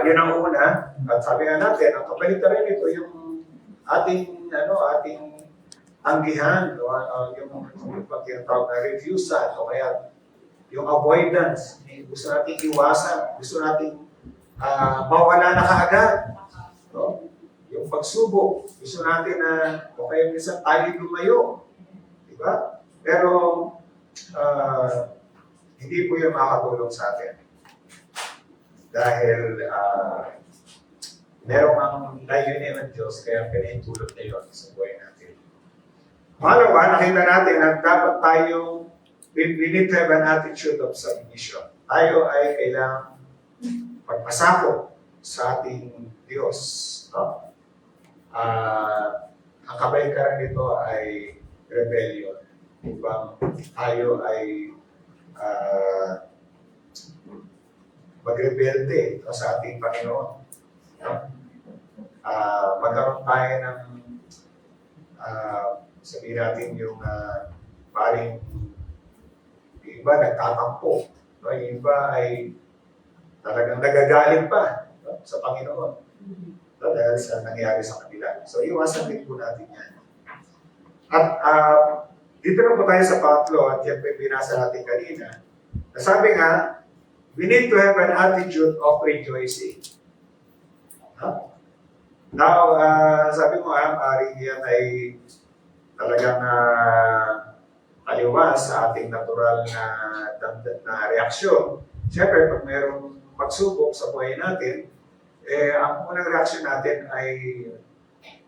yun ang una. At sabi nga natin, ang kapalitan rin ito yung ating anggihan, yung pagkintawag na refusal, o kaya yung avoidance. Gusto natin iwasan, gusto natin mawala na kaagad. No? Yung pagsubok, gusto natin na, o kaya minsan tayo lumayo. Diba? Pero, hindi po yung makakatulong sa atin. Dahil merong ang layunin ng Diyos, kaya pinahintulot na yun sa buhay natin. Pangalawa, nakita natin na dapat tayo, we need to have an attitude of submission. Tayo ay kailangang magpasakop sa ating Diyos. No? Ang kabaliktaran nito ay rebellion. Upang tayo ay magrebelde sa ating Panginoon. No? Magkaroon tayo ng sabihin natin yung paring yung iba nagtatampo. No? Yung iba ay talagang nagagaling pa, no? Sa Panginoon. No? Dahil sa nangyari sa kanila. So iwasan din po natin yan. At dito na po tayo sa pangatlo at yan po yung binasa natin kanina. Nasabi nga, we need to have an attitude of rejoicing. Huh? Now, sabi mo maaaring yan ay talagang aliwas sa ating natural na reaksyon. Siyempre, pag mayroong pagsubok sa buhay natin, ang unang reaksyon natin ay,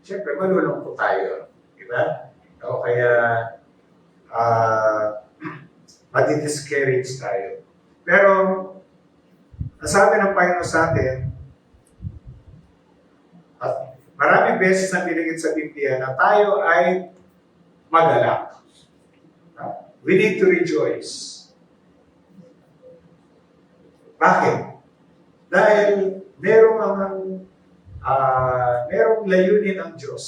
siyempre, malulungkot tayo. Diba? O kaya, madi-discourage tayo. Pero, nasabi ng Panginoon sa atin, at maraming beses na binigit sa Biblia na tayo ay magalak. We need to rejoice. Bakit? Dahil merong layunin ang Diyos.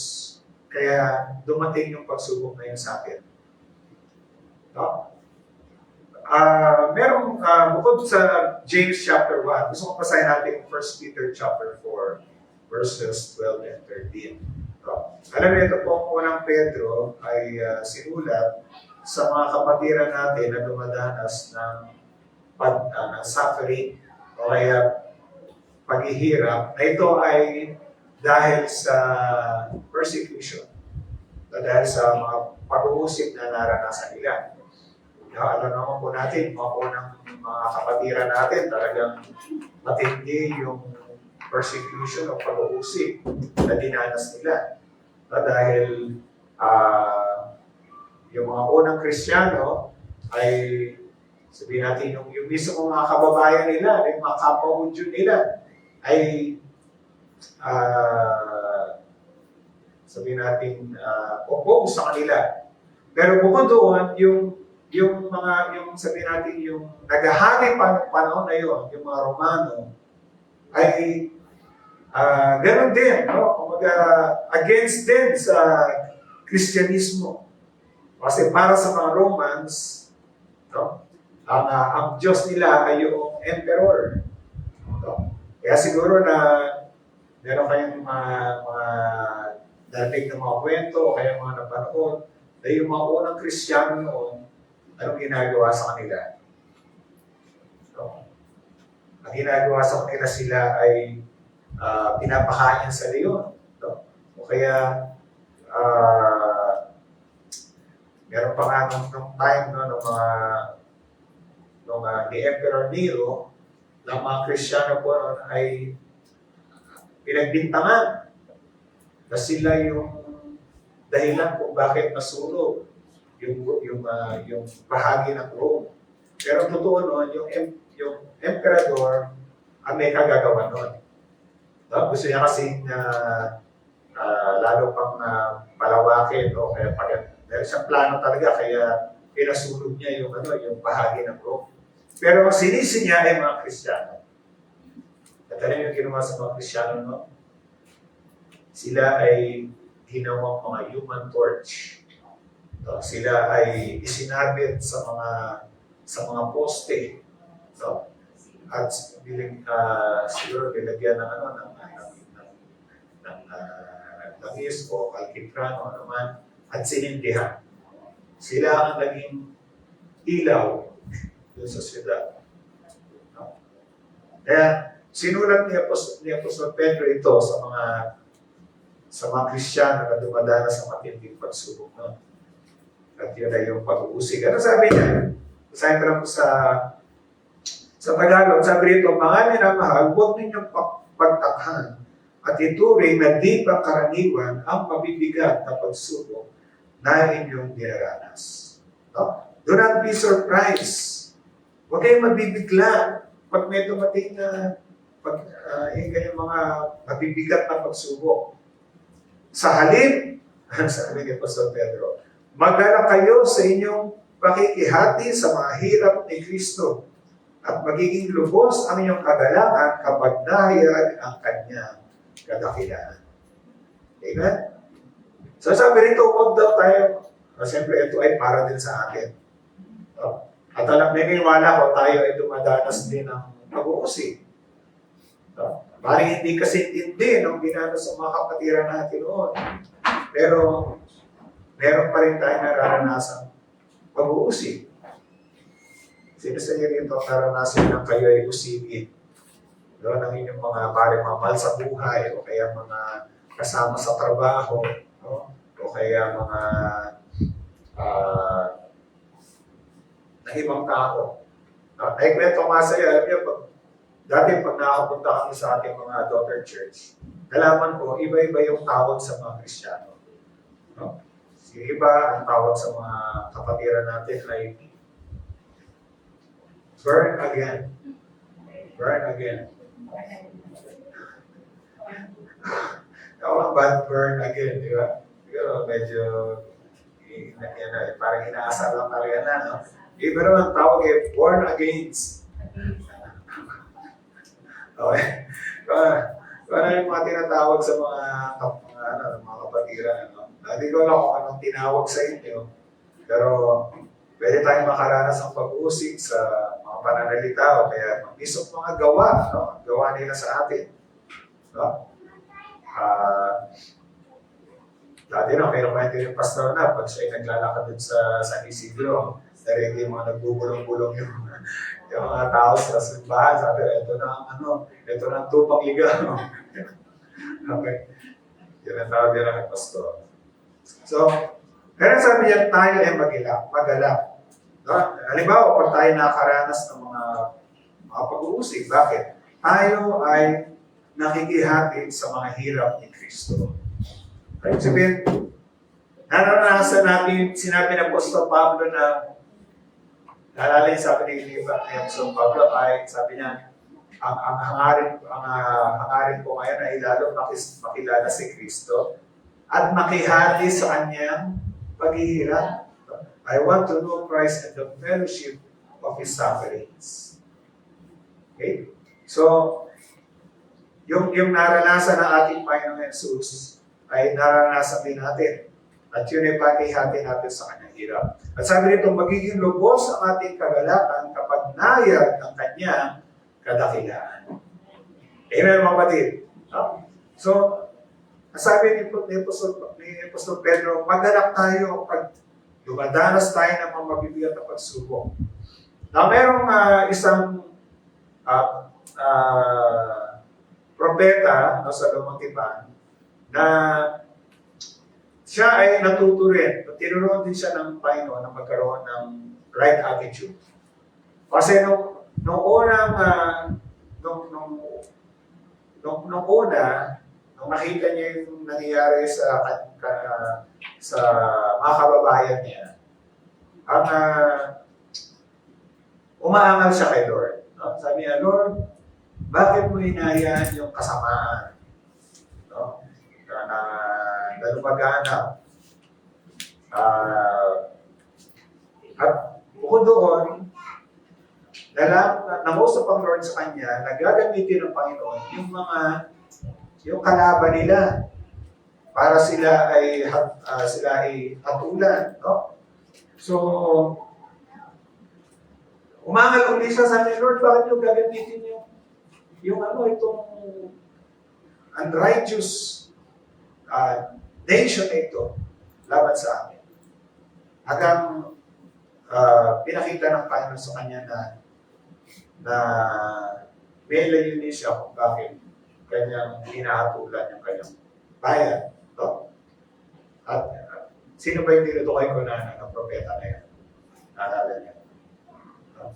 Kaya dumating yung pagsubok na yun sa atin. No? Bukod sa James chapter 1, gusto ko basahin natin 1 Peter chapter 4, verses 12 and 13. No? Alam niyo, ito po ang unang Pedro ay sinulat sa mga kapatiran natin na dumadanas ng suffering o kaya paghihirap na ito ay dahil sa persecution, dahil sa mga pag-uusip na naranasan nila. Alam naman po natin, mga unang mga kapatiran natin, talagang matindi yung persecution o pag-uusip na dinanas nila. Dahil yung mga unang Kristiyano ay sabihin natin, yung mismo mga kababayan nila, yung mga kapwa-Hudyo nila, ay sabihin natin, opposed sa kanila. Pero bukod doon, yung sabihin natin, yung naghahari panahon na yun, yung mga Romano, ay ganun din, no? Kumaga, against din sa Kristyanismo. Kasi para sa mga Romans, no? Ang Diyos nila ay yung emperor. No? Kaya siguro na meron kayong mga narinig ng mga kwento o kaya mga napanood na yung mga unang Kristiyano noon, anong ginagawa sa kanila? No? Ang ginagawa sa kanila sila ay pinapakain sa leon. No? O kaya, meron pa nga nung time no, nung ni Emperor Nero, ng mga Kristiyano po noon ay pinagbintangan na sila yung dahilan kung bakit nasunog yung bahagi ng Rome. Pero totoo noon, yung emperador ang may kagagawa noon. No? Gusto niya kasi lalo pang palawakin, no? Kaya meron siyang plano talaga, kaya pinasunog niya yung bahagi ng Rome. Pero ang sinisi niya ay mga Kristiyano. At ano yung ginawa sa mga Kristiyano, no? Sila ay ginawang mga human torch. No? Sila ay isinabit sa mga poste. No? At siguro nilagyan ng langis o alkitran o naman at sinindihan. Sila ang naging ilaw doon sa siyudad. No? Kaya sinulat ni Apostol Pedro ito sa mga Kristiyano na dumadanas sa matinding pagsubok. No? At yun ay yung pag-uusig. Ano sabi niya? Sabi ko lang sa Tagalog, sabi rito, mga minamahal, huwag ninyong pagtakhan at ituring na di pa karaniwan ang mabibigat na pagsubok na inyong dinaranas. No? Do not be surprised. Huwag kayong mabibigla pag may dumating na yung mga mabibigat na pagsubok. Sa halip, sabi ni Pastor Pedro, magdala kayo sa inyong pakikihati sa mga hirap ni Kristo at magiging lubos ang inyong kagalangan kapag nahayag ang kanyang kadakilaan. Amen? So sabi rito, huwag daw tayo, siyempre ito ay para din sa atin. At alam, naniniwala ko tayo ay dumadanas din ng pag-uusig. Maring hindi kasi intindi nung ginanos sa mga kapatiran natin noon. Pero meron pa rin tayo nararanasan pag-uusig. Sino sa inyo rito naranasan ng kayo ay usigin? Doon ang inyong mga parang mga mahal sa buhay o kaya mga kasama sa trabaho, no? O kaya mga na ibang tao. Naikwento nga sa'yo, alam niyo, dati pag nakapunta kami sa ating mga daughter church, nalaman ko, iba-iba yung tawag sa mga Kristiyano. No? Yung iba, ang tawag sa mga kapatiran natin ay burn again. Burn again. Ako lang ba burn again, di ba? Siguro medyo parang inaasar lang talaga na, no? Iba naman tawag eh, born against. Okay. Ano yung mga tinatawag sa mga kapatiran, no? Hindi ko alam kung anong tinawag sa inyo, pero pwede tayong makaranas ng pag-usig sa mga pananalita o kaya mismo mga gawa, no? Gawa nila sa atin. No? Dati na, mayroon kayo yung pastor na, pag siya'y naglalakad din sa San Isidro, narindi yung mga nagbubulong-bulong yung mga tao sa simbahan, sabi, ito na ang tupang liga. Okay. Yun ang tawag din ang pastor. So, pero sabi niya, tayo ay magalak. No? Halimbawa, pag tayo nakaranas ng mga pag-uusig, bakit? Tayo ay nakikihati sa mga hirap ni Kristo. Right? Sabihin, naranasan natin, sinabi ng Apostol Pablo na Naalala yung sabi ni Apostol Pablo ay, sabi niya, ang hangarin ko ngayon ay lalo makilala si Kristo at makihati sa kanyang paghihirap. I want to know Christ and the fellowship of His sufferings. Okay? So, yung naranasan ng ating Panginoon Jesus ay naranasan din natin. At yun ay pakihati natin sa kanyang hirap. At sabi nito, magiging lubos ang ating kagalakan kapag nayag ang kanyang kadakilaan. Amen, mga kapatid. No? So, sabi ni Apostol Pedro, magalak tayo pag dumadanas tayo ng mga mabibigat na pagsubok. Now, merong isang propeta sa Lumang Tipan na siya ay natuto rin. Tinuruan din siya ng Panginoon na magkaroon ng right attitude. Kasi nung nakita niya yung nangyayari sa mga kababayan niya, umaangal siya kay Lord. No? Sabi niya, Lord, bakit mo hinahayaan yung kasamaan? No? Na lumaganap. At bukod doon, nangusap ang Lord sa kanya na gagamitin ng Panginoon yung kalaban nila para sila ay hatulan. No? So, umangal ulit siya sa amin, Lord, bakit yung gagamitin itong unrighteous nation na ito laban sa amin. Hanggang pinakita ng Panginoon sa kanya na may layunin siya kung bakit kanyang hinahatulan yung kanyang bayan. No? At sino ba yung tinutukoy ko na ng propeta na yan? Naalala niya? No?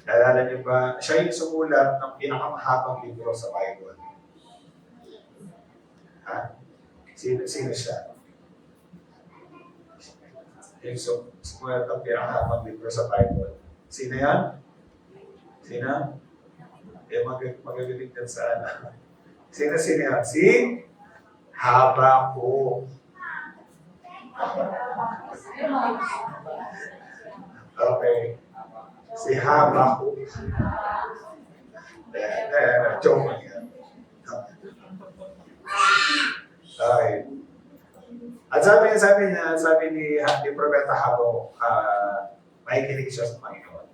Naalala niyo ba? Siya yung sumulat ng pinakamahabang libro sa Bible. Ha? Sino siya? Yung sumulat ng pinakamahabang libro sa Bible. Sino yan? Sino? Magagaling din sa ano. Sino yan? Si Habakuk. Okay. Si Habakuk. Joke lang yan. Okay. At sabi ni Propeta Habakuk, makikinig siya sa Panginoon.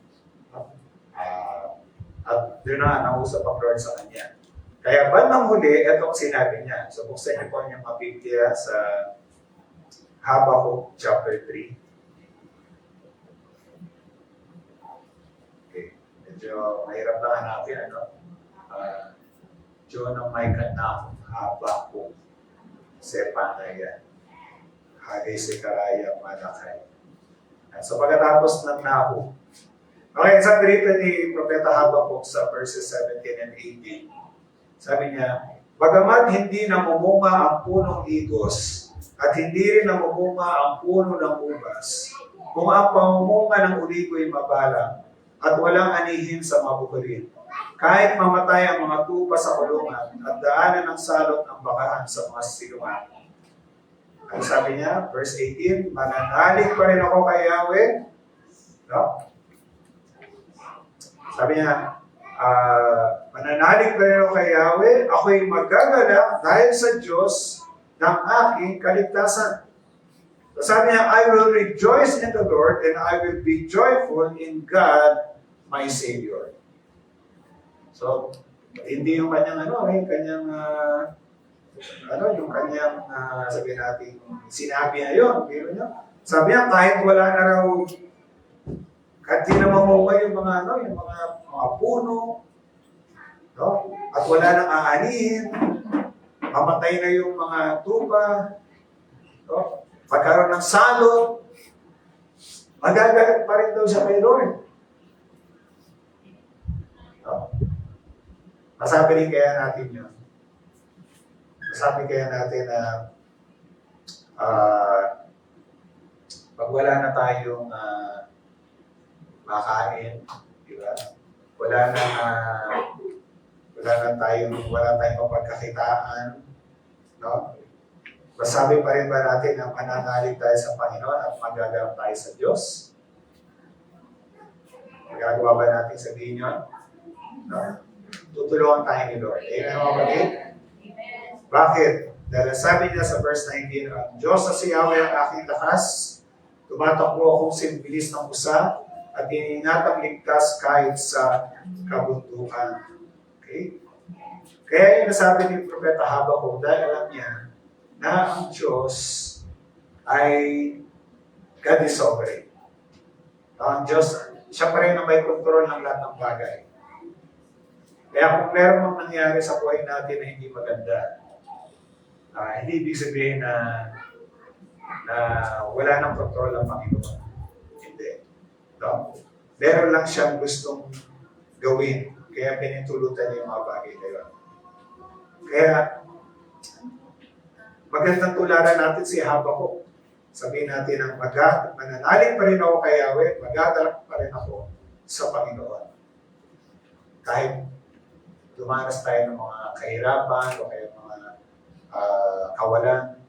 At doon na nausap ang Lord sa kanya. Kaya bandang huli, itong sinabi niya. So buksan niyo po ang inyong Biblia sa Habakuk chapter 3. Okay. Medyo mahirap na hanapin, John ng may kanang Habakuk, Zephaniah, Haggai, Zechariah, Malachi. So pagkatapos ng Nahum, okay, sabi rito ni Propeta Habakuk sa verses 17 and 18, sabi niya, bagamat hindi namumunga ang punong igos at hindi rin namumunga ang puno ng ubas, kung ang pamumunga ng uligo'y mabalang at walang anihin sa mabukirin, kahit mamatay ang mga tupa sa kulungan at daanan ng salot ang bakahan sa mga silungan. Ang sabi niya, verse 18, mananalig pa rin ako kay Yahweh. No? Sabi niya, mananalig pa rin ako kay Yahweh, ako'y magagalak dahil sa Diyos ng aking kaligtasan. So sabi niya, I will rejoice in the Lord and I will be joyful in God, my Savior. So, hindi yung kanyang sabihin natin, sinabi na yun. Sabi niya, kahit wala na raw, kahit di na mamunga yung mga puno, no? At wala nang aanihin, mamatay na yung mga tupa, no? Pagkaroon ng salot, magagalit pa rin daw siya kay Lord. No? Masabi rin kaya natin yun. Masabi kaya natin na pag wala na tayong makain, di ba? Wala tayong mapagkakitaan, no? Masabi pa rin ba natin na mananalig tayo sa Panginoon at magagalap tayo sa Diyos? Magagawa ba natin sabihin yun? No? Tutulungan tayo ni Lord. Amen, mga kapatid? Bakit? Dahil sabi niya sa verse 19, ang Diyos na si Yahweh ang aking lakas, tumatakbo akong simbilis ng usa, at iniingatang ligtas kahit sa kabundukan. Okay? Kaya yung nasabi ni Propeta Habakkuk, dahil alam niya na ang Diyos ay God is sovereign. Ang Diyos, siya pa rin ang may kontrol ng lahat ng bagay. Kaya kung meron mang nangyari sa buhay natin na hindi maganda, hindi ibig sabihin na wala ng kontrol ang Panginoon. Hindi. No? Meron lang siyang gustong gawin. Kaya pinintulutan niya yung mga bagay na yun. Kaya, magandang tularan natin si Habakkuk. Sabihin natin ang mananalig pa rin ako kay Yahweh, magagalak pa rin ako sa Panginoon. Kahit dumanas tayo ng mga kahirapan o kaya mga kawalan,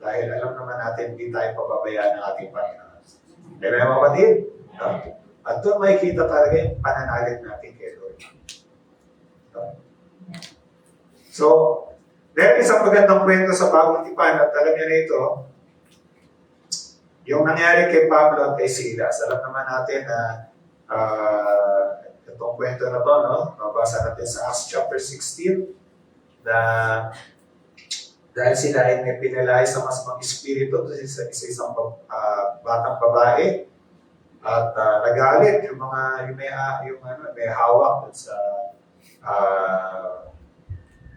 dahil alam naman natin hindi tayo pababayaan ng ating Panginoon. Kaya mga kapatid, at doon makikita talaga yung pananalig natin kay Lord. So, dahil isang magandang kwento sa Bagong Tipan at alam niyo na ito, yung nangyari kay Pablo at kay Silas. Alam naman natin na itong kwento na to, no? Mabasa natin sa Acts chapter 16 na dahil sila ay may pinalayas sa masamang espiritu sa isang batang babae at nagalit yung mga may hawak sa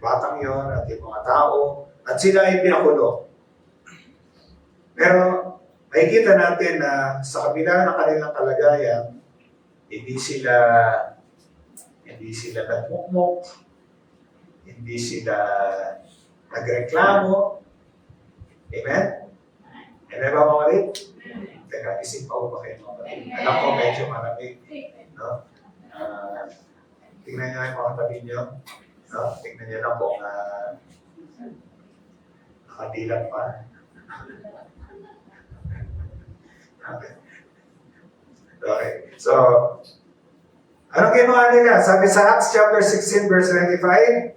batang yon at yung mga tao at sila ay pinakulong. Pero makikita natin na sa kabila ng kanilang kalagayan, hindi sila nagmukmok, hindi sila nagreklamo. Amen? Amen ba mga kalit? Teka, isip pa ba kayo mga kalit? Alam ko medyo maraming, no? Tingnan nyo yung mga tabi nyo. No? Tingnan nyo lang kung nakadilat pa. Okay. So, anong ginawa nila? Sabi sa Acts chapter 16 verse 25,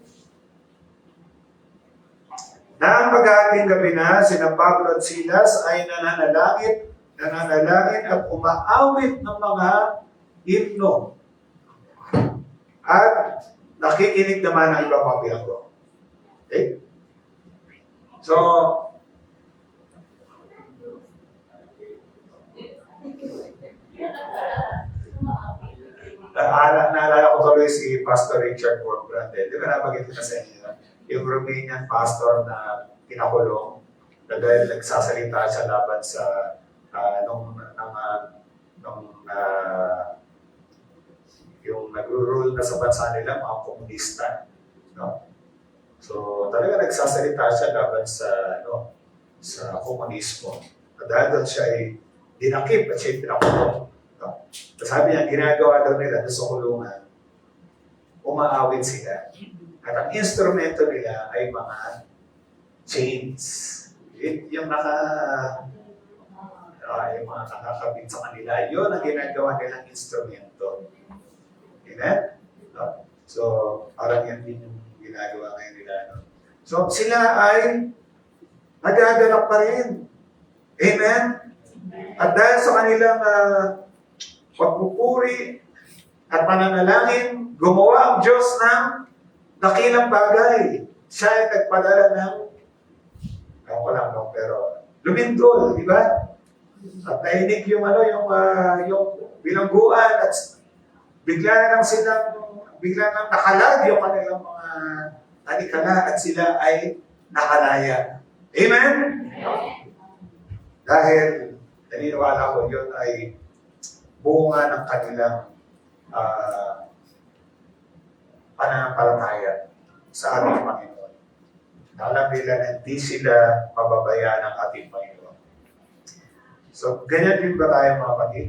na ang pag-aating gabi na, sina Pablo at Silas ay nananalangin at umaawit ng mga himno. At nakikinig naman ng ibang mga bilanggo. Okay? So, naalala ko tuloy si Pastor Richard Workbrand. Di ba napagit ko na sa inyo? Yung Romanian pastor na pinakulong na dahil nagsasalita siya laban sa yung nag-rule na sa bansa nila, mga komunista. No? So, talaga nagsasalita siya laban sa komunismo. At dahil doon siya ay dinakip at siya ay pinakulong. No? Sabi niya, ginagawa daw nila sa kulungan, umaawit sila. At ang instrumento nila ay mga chains. Yung yung mga nakakabit sa kanila, yun ang ginagawa nilang instrumento. Amen? No? So, parang yan din yung ginagawa ngayon nila. No? So, sila ay nagaganap pa rin. Amen? At dahil sa kanilang pagpupuri at pananalangin, gumawa ang Diyos ng dakilang bagay. Siya ay nagpadala ng, ako lang no, pero lumindol, di ba? At nainig yung bilangguan at bigla nang nakalag yung kanilang mga anikala at sila ay nakalaya. Amen? Dahil naniniwala ko yun ay bunga ng kanilang pananampalataya sa ating Panginoon. Alam nila na hindi sila mababayaan ng ating Panginoon. So, ganyan din ba tayo mga kapatid?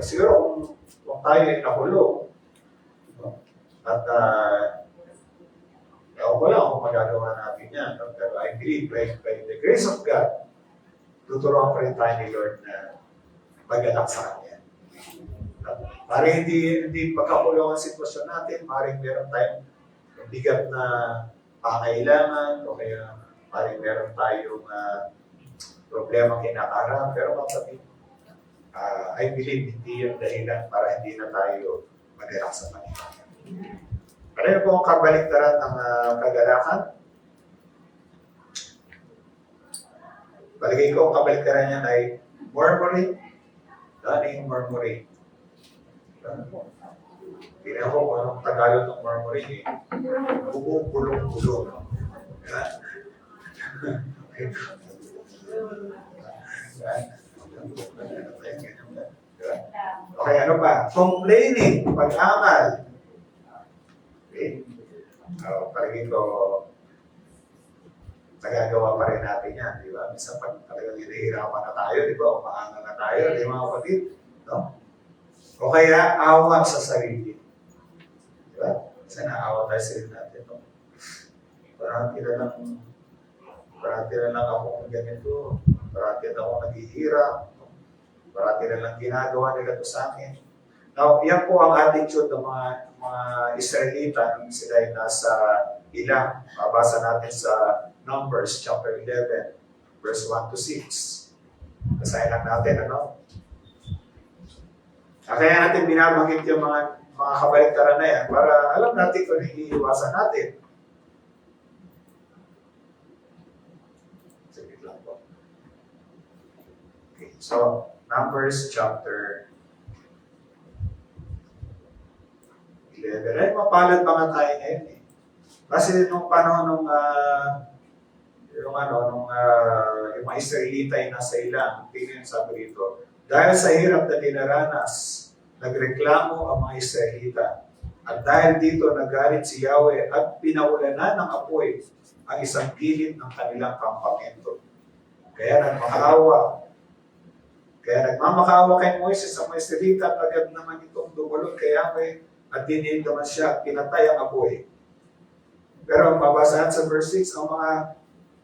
Siguro kung tayo ay nakulong, at ewan ko lang kung magagawa natin yan. No? Pero I believe by the grace of God, tuturuan pa rin tayo ni Lord na mag-anak sa Kanya. Parang hindi pagkakulong ang sitwasyon natin, parang meron tayong bigat na pangailangan, o kaya parang meron tayong problema kinakaharap. Pero kapatid, I believe hindi yung dahilan para hindi na tayo mag-anak sa Panginoon. Ano po ang kabaliktaran ng kagalakan? Palagay ko ang kabaliktaran niyan ay murmuring. Ano yung murmuring? Tingnan ko kung anong Tagalog ng murmuring eh. Bubulong-bulong. Okay, ano pa? Complaining, pag-amal. Okay? Palagay ko, nagagawa pa rin natin yan, di ba? Minsan pag talagang hinihirapan na tayo, di ba? Umaangal na tayo, di ba mga kapatid? No? O kaya, awa sa sarili. Di ba? Kasi naawa tayo sa sarili natin. No? Parati na lang ako kung ganito. Parati na ako naghihirap. Parati na lang ginagawa nila ito sa akin. Now, yan po ang attitude ng mga Israelita nung sila ay nasa ilang. Mabasa natin sa Numbers chapter 11, verse 1 to 6. Basahin lang natin, ano? Kaya natin binabanggit yung mga kabaliktaran na yan para alam natin kung iiwasan natin. Saglit lang po. Okay, so, Numbers chapter 11. Ay, mapalad pa nga tayo ngayon eh. Kasi nung panahon yung mga Israelita ay nasa ilang, tingnan sabi dito, dahil sa hirap na dinaranas, nagreklamo ang mga Israelita. At dahil dito nagalit si Yahweh at pinaulanan ng apoy ang isang gilid ng kanilang kampamento. Kaya nagmamakaawa kay Moises ang mga Israelita at agad naman itong dumulog kay Yahweh at dinid naman siya at pinatay ang apoy. Pero mabasahan sa verse 6, ang mga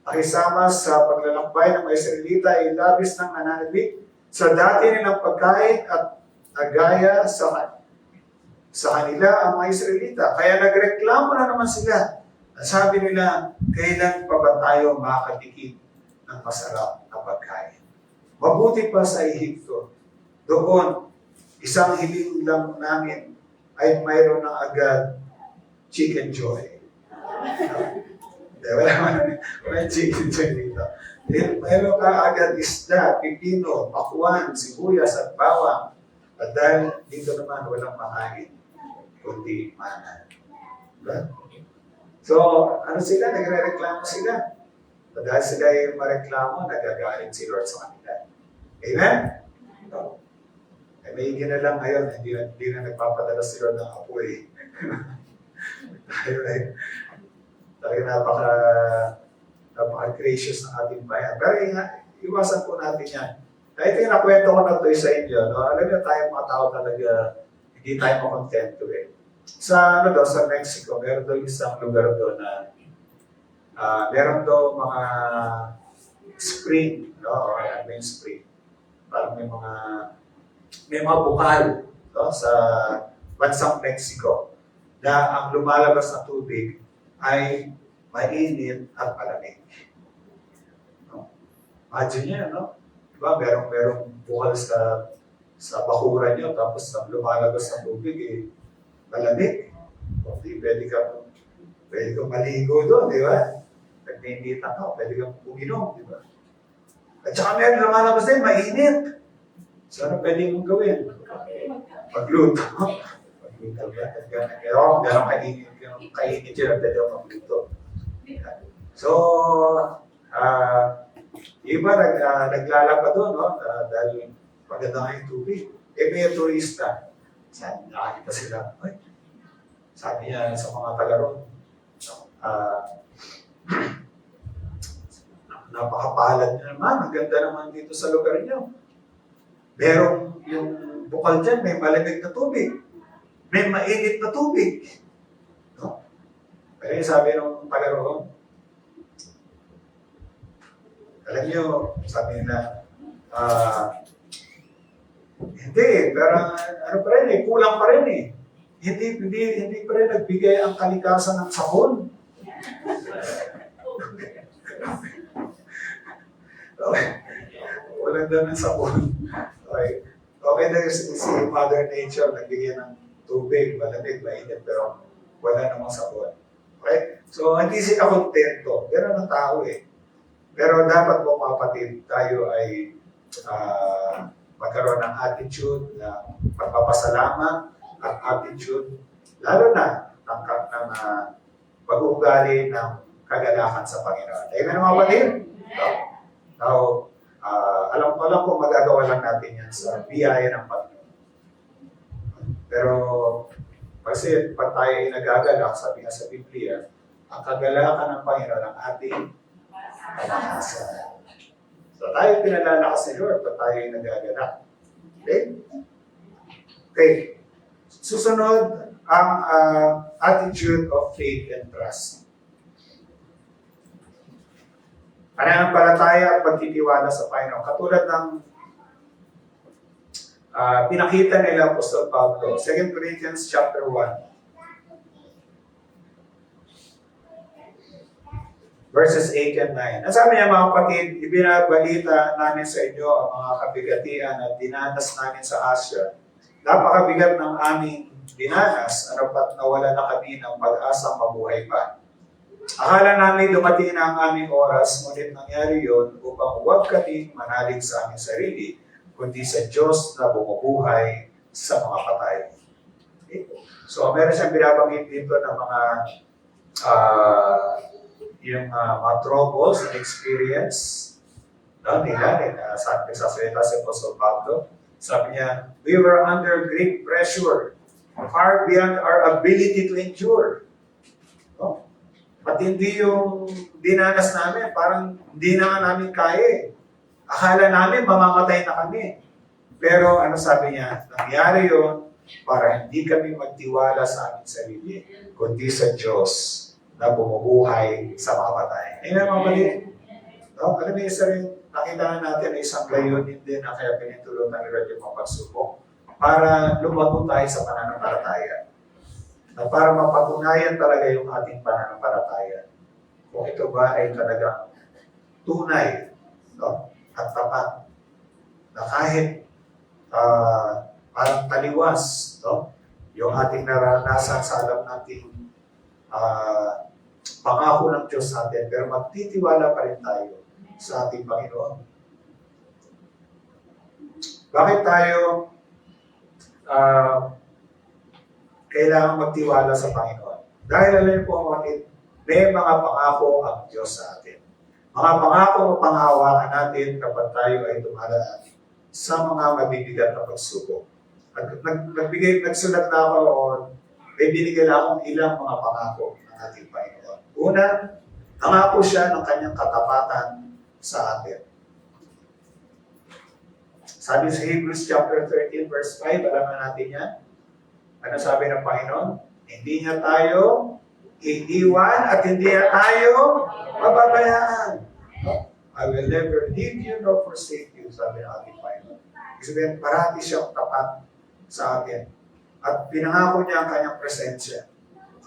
nakisama sa paglalakbay ng mga Israelita ay labis ng nananabik sa dati nilang pagkain at agaya sa kanila ang mga Israelita. Kaya nagreklamo na naman sila. Sabi nila, kailan pa ba tayo makatikim ng masarap na pagkain? Mabuti pa sa Ehipto. Doon, isang hiling lang namin ay mayroon ng agad chicken joy. Wala chicken joy dito. Mayroon ka agad isda, pipino, pakuan, sibuyas at bawang. At dahil dito naman walang makain, kundi mana. Diba? So, ano sila? Nagre-reklamo sila. At dahil sila ay mareklamo, nagagalit si Lord sa kanila. Amen? No. Eh, may na lang ngayon, hindi na nagpapadala si Lord ng apoy. Ayun, talaga napaka-gracious ng ating bayan. Pero iwasan po natin yan. Ito yung nakwento ko na ito sa inyo. No? Alam niyo, tayo mga tao talaga, hindi tayo makontento eh. Sa Mexico, meron daw isang lugar doon na meron daw mga spring, no? Or main spring. Parang may mga bukal, no? Sa bansang Mexico na ang lumalabas na tubig ay mainit at malamig. No? Imagine niya, no? Diba, merong bukal sa bakuran niyo, tapos ang lumalabas na tubig eh, malamig. Okay, pwede kang maligo doon, di ba? Nagninita ka, pwede kang uminom, di ba? At saka meron lumalabas din, mainit. So ano pwede mong gawin? Magluto. Magluto ba? Pero kung gano'ng kainit yun, pwede kang magluto. So, iba naglalaba doon, no? Dahil maganda nga yung tubig. Eh, may turista. Nakakita sila. Ay, sabi niya sa mga taga-ron, napakapalad niyo naman. Ang ganda naman dito sa lugar niyo. Merong yung bukal dyan, may malamig na tubig. May mainit na tubig. No? Pero sabi nung taga roon, alam niyo, sabi nila, hindi, pero ano pa rin kulang pa rin Hindi pa rin nagbigay ang kalikasan ng sabon. Okay. Walang daw ng sabon. Okay. Okay na si Mother Nature, nagbigay ng tubig, malamig, mainit, pero wala namang sabon. Okay? So, hindi sila kontento. Pero ng tao Pero dapat po mga kapatid, tayo ay magkaroon ng attitude ng pagpapasalamat at attitude, lalo na ng pag-uugali ng kagalakan sa Panginoon. Amen mga kapatid? Now, alam ko lang kung magagawa lang natin yan sa biyaya ng Panginoon. Pero, kasi pag tayo ay nagagalak, sabi nga sa Biblia, ang kagalakan ng Panginoon ang ating kalakasan. So tayo pinalalakas ni Lord pag tayo ay nagagalak. Okay? Okay. Susunod ang attitude of faith and trust. Pananampalataya at pagtitiwala sa Panginoon. Katulad ng pinakita nila Apostol Pablo, 2 Corinthians chapter 1, verses 8 and 9. Ang sabi niya mga kapatid, ibinabalita namin sa inyo ang mga kabigatian at dinanas namin sa Asia. Napakabigat ng aming dinanas, ano pat nawala na kami ng pag-asang mabuhay pa. Akala namin dumating na ang aming oras, ngunit nangyari yon upang huwag kami manalig sa aming sarili, kundi sa Diyos na bumubuhay sa mga patay. Okay? So, meron siyang binabanggit dito ng mga mga troubles and experience nila, sabi sa salita si Apostol Pablo. Sabi niya, we were under great pressure, far beyond our ability to endure. No? Matindi yung dinanas namin, parang hindi na nga namin kaya. Akala namin mamamatay na kami. Pero ano sabi niya, nangyari yun para hindi kami magtiwala sa aming sarili, kundi sa Diyos na bumubuhay sa mga patay. Amen mga mali. No? Alam niyo, isa rin, nakita na natin na isang layunin din na kaya pinitulutan ni Lord yung mga pagsubok para lumago tayo sa pananampalataya. Na para mapatunayan talaga yung ating pananampalataya. Kung ito ba ay talagang tunay, no? At tapat. Na kahit parang taliwas, no? Yung ating naranasan sa alam nating pangako ng Diyos sa atin, pero magtitiwala pa rin tayo sa ating Panginoon. Bakit tayo kailangan magtiwala sa Panginoon? Dahil alam po mga kapatid, may mga pangako ang Diyos sa atin. Mga pangako o panghawakan natin kapag tayo ay dumadaan sa mga mabibigat na pagsubok. Nagsulat na ako noon, may binigyan akong ilang mga pangako ng ating Panginoon. Una, nangako siya ng kanyang katapatan sa atin. Sabi sa Hebrews chapter 13 verse 5, alam na natin yan. Ano sabi ng Panginoon? Hindi niya tayo iiwan at hindi niya tayo mababayaan. No? I will never leave you nor forsake you, sabi ng ating Panginoon. Ibig sabihin, parati siyang tapat sa atin. At pinangako niya ang kanyang presensya.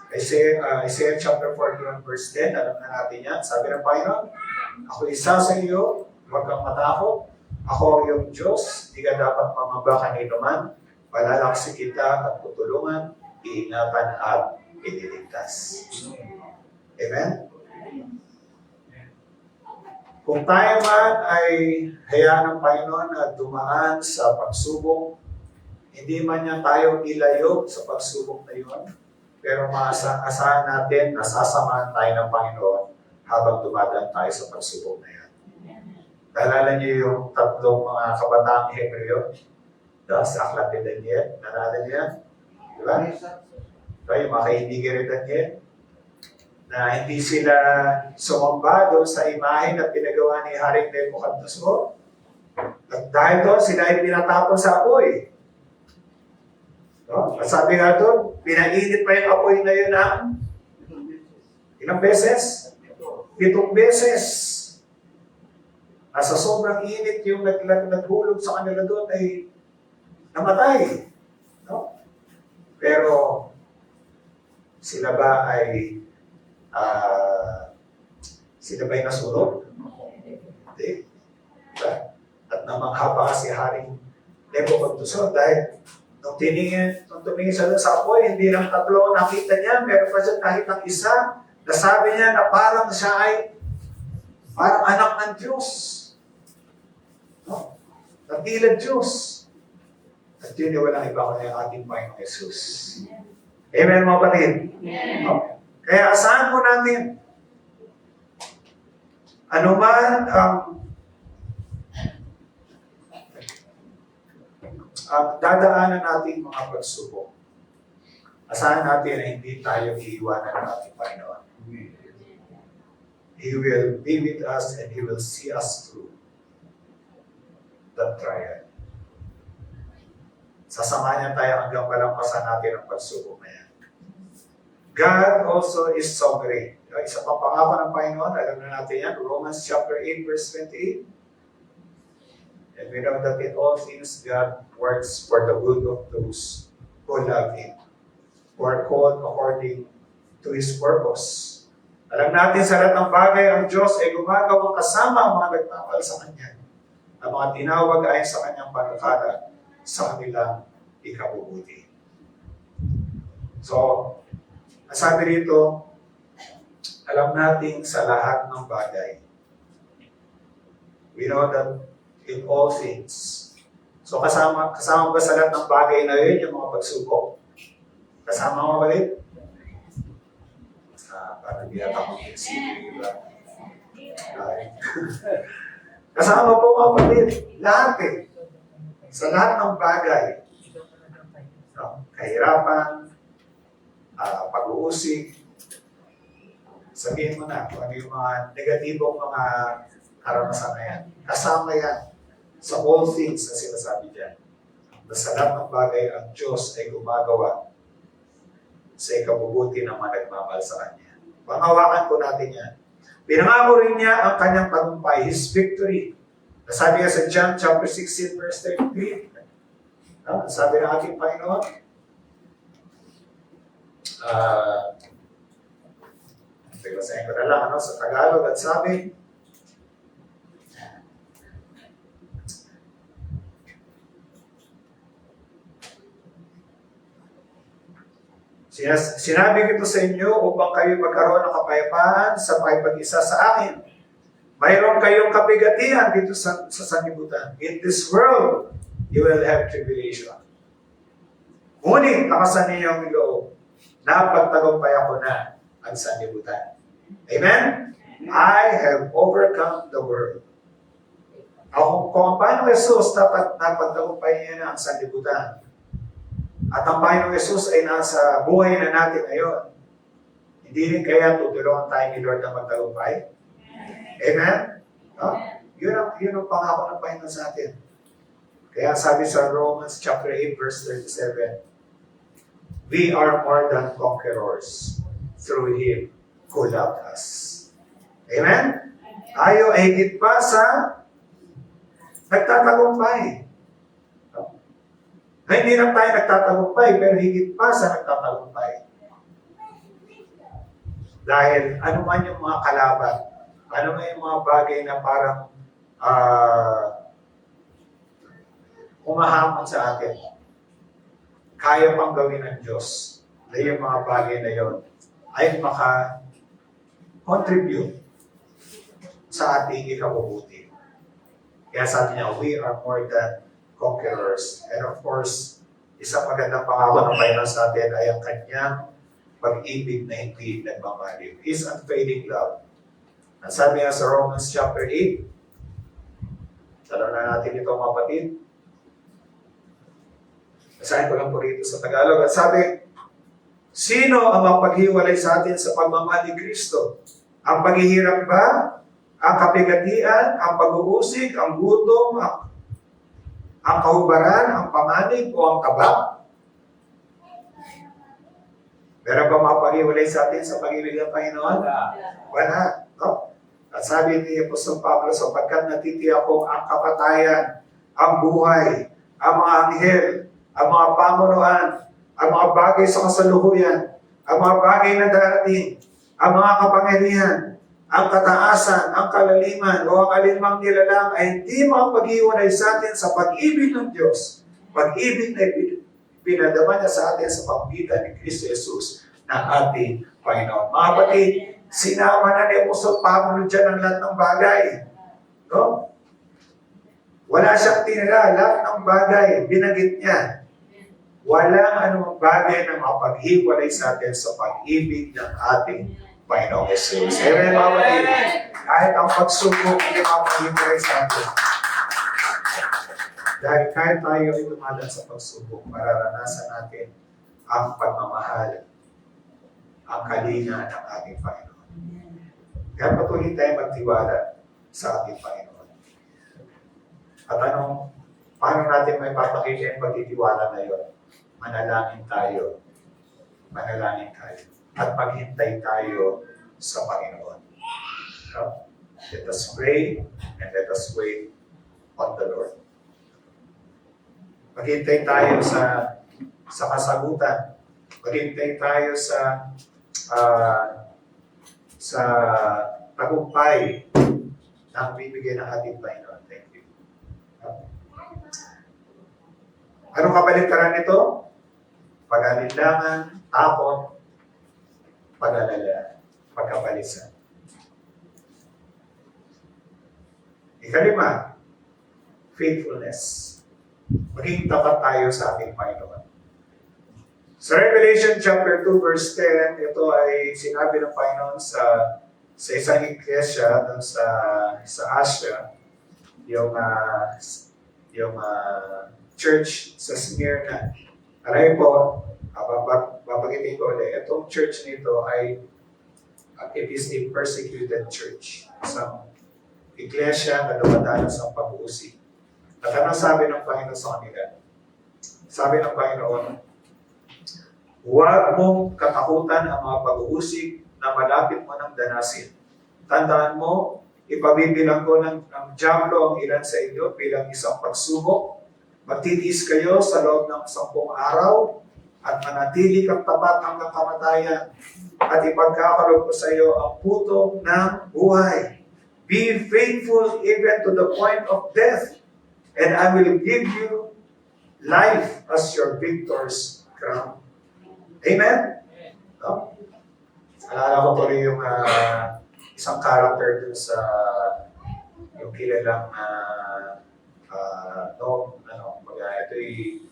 Isaiah chapter 41 verse 10, alam na natin yan. Sabi ng Panginoon, ako isa sa iyo, huwag kang matakot. Ako ang iyong Diyos, di ka dapat mamabakan ni naman. Palalaksi kita at tutulungan, iingatan at iniligtas. Amen? Kung tayo man ay hayaan ng Panginoon na dumaan sa pagsubok, hindi man niya tayo ilayog sa pagsubok na yun, pero maasahan natin na sasamahan tayo ng Panginoon habang dumadaan tayo sa pagsubok na yan. Naalala niyo yung tatlong mga kabataang Hebreo? Sa aklat ni Daniel, naalala niyo yan? Diba? Diba? Yung mga kaibigan ni Daniel, na hindi sila sumamba doon sa imahe na pinagawa ni Haring Nebuchadnezzar. At dahil doon, sila ay pinatapon sa apoy. No? At sabi nga doon, pinainit pa yung apoy na yun ng ilang beses? 7 beses. Nasa sobrang init yung naghulog sa kanila doon ay namatay. No? Pero sila ba ay nasunod? Hindi. At namangha pa si Haring Nebuchadnezzar dahil nung tumingin siya sa apoy, hindi lang 3 nakita niya, meron pa siya kahit ng isa, nasabi niya na parang siya ay parang anak ng Diyos. No? Nagdilad Diyos. At yun yung walang iba kundi ang ating Panginoong Jesus. Amen, mga kapatid? No? Kaya asahan mo natin, anuman ang dadaanan natin mga pagsubok, asahan natin na hindi tayo iiwanan ng ating Panginoon. He will be with us and He will see us through that trial. Sasama niya tayo hanggang malampasan natin ang pagsubok na yan. God also is sovereign. Isa pang pangako ng Panginoon, alam na natin yan, Romans chapter 8 verse 28. And we know that in all things God works for the good of those who love Him, who are called according to His purpose. Alam natin sa lahat ng bagay, ang Diyos ay gumagawang kasama ang mga nagmamahal sa Kanya, ang mga tinawag ayon sa Kanyang panukala sa kanilang ikabubuti. So, sabi rito, alam natin sa lahat ng bagay, we know that in all things. So kasama ba sa lahat ng bagay na yun yung mga pagsubok? Kasama mo ba rin? Parang hindi ata kong diba? Kasama po mga kapatid, lahat eh. Sa lahat ng bagay. No? Kahirapan, pag-uusig, sabihin mo na kung ano yung mga negatibong mga karanasan na yan. Kasama yan sa all things na sinasabi dyan. Na sa lahat ng bagay, ang Diyos ay gumagawa sa ikabubuti ng mga nagmamahal sa Kanya. Panghawakan po natin yan. Pinangako rin niya ang Kanyang tagumpay, His victory. Nasabi nga sa John chapter 16 verse 33. Sabi ng ating Panginoon, basahin ko na lang sa Tagalog at sabi, sinabi ko ito sa inyo upang kayo magkaroon ng kapayapaan sa pakipag-isa sa akin. Mayroon kayong kabigatian dito sa sanlibutan. In this world, you will have tribulation. Ngunit takasan ninyong loob na pagtagumpay ako na ang sanlibutan. Amen? I have overcome the world. Kung ang Panginoong Jesus dapat napagtagumpay niya na ang sanlibutan, at ang Panginoong Jesus ay nasa buhay na natin ngayon, hindi rin kaya tutulungan tayo ni Lord na magtagumpay? Amen? No? Yun ang pangako ng Panginoon sa atin. Kaya sabi sa Romans chapter 8 verse 37, we are more than conquerors through Him who loved us. Amen? Tayo ay higit pa sa nagtatagumpay. Hindi lang tayo nagtatagumpay, pero higit pa sa nagtatagumpay. Dahil ano man yung mga kalaban, ano man yung mga bagay na parang humahamon sa atin, kaya pang gawin ng Diyos na yung mga bagay na yon ay maka-contribute sa ating ikabubuti. Kaya sabi niya, we are more than conquerors. And of course, isang magandang pangako ng Panginoon sa atin ay ang kanyang pag-ibig na hindi nagmamaliw. His unfailing love. Ang sabi nga sa Romans chapter 8, tanong na natin ito mga kapatid. Basahin ko lang po rito sa Tagalog. At sabi, sino ang mapaghiwalay sa atin sa pagmamahal ni Kristo? Ang paghihirap ba? Ang kapigatian? Ang pag-uusig? Ang gutom? Ang kahubaran? Ang pamanig? O ang kaba? Meron ba mapag-iwalay sa atin sa pag-ibig ng Panginoon? Wala. No? At sabi ni Apostol Pablo, sapagkat natitiyak ko ang kapatayan, ang buhay, ang mga anghel, ang mga pamunuan, ang mga bagay sa kasalukuyan, ang mga bagay na darating, ang mga kapangyarihan, ang kataasan, ang kalaliman, o ang alinmang nilalang ay hindi makapag-iwalay sa atin sa pag-ibig ng Diyos. Pag-ibig na pinadama niya sa atin sa pamamagitan ni Kristo Jesus na ating Panginoon. Mga kapatid, sinama na ni Apostol Pablo dyan ang lahat ng bagay. No? Wala siyang tinira, lahat ng bagay, binanggit niya. Walang anumang bagay na makapaghiwalay sa atin sa pag-ibig ng ating Panginoong Jesus. Amen, mga kapatid. Kahit ang pagsubok, hindi makapaghiwalay sa atin. Dahil kahit tayo ay dumadaan sa pagsubok, mararanasan natin ang pagmamahal, ang kalinga ng ating Panginoon. Kaya patuloy tayo magtiwala sa ating Panginoon. At paano natin may papakita yung pagtitiwala na yun? Manalangin tayo. Manalangin tayo. At maghintay tayo sa Panginoon. No? Let us pray and let us wait on the Lord. Maghintay tayo sa kasagutan. Maghintay tayo sa tagumpay na bibigyan ng ating Panginoon. Thank you. Anong kabaliktaran nito? Pag-alinlangan, takot, pag-alala, pagkabalisan. Ikalima, faithfulness. Maging tapat tayo sa ating Panginoon. Sa Revelation chapter 2 verse 10, ito ay sinabi ng Panginoon sa isang iglesia doon sa Asia, yung church sa Smyrna. Aray po, babagitin ko ulit, itong church nito ay it is a persecuted church. Isang iglesia na dumadanas ang pag-uusig. At ano sabi ng Panginoon sa kanila? Sabi ng Panginoon, huwag mong katakutan ang mga pag-uusig na malapit mo ng danasin. Tandaan mo, ipabibilang ko ng dyablo ang ilan sa inyo bilang isang pagsubok. Magtitiis kayo sa loob ng 10 araw at manatili kang tapat hanggang kamatayan. At ipagkakaroon ko sa iyo ang puto ng buhay. Be faithful even to the point of death, and I will give you life as your victor's crown. Amen? No? Alala ko tuloy yung isang character dun sa yung kilalang ito'y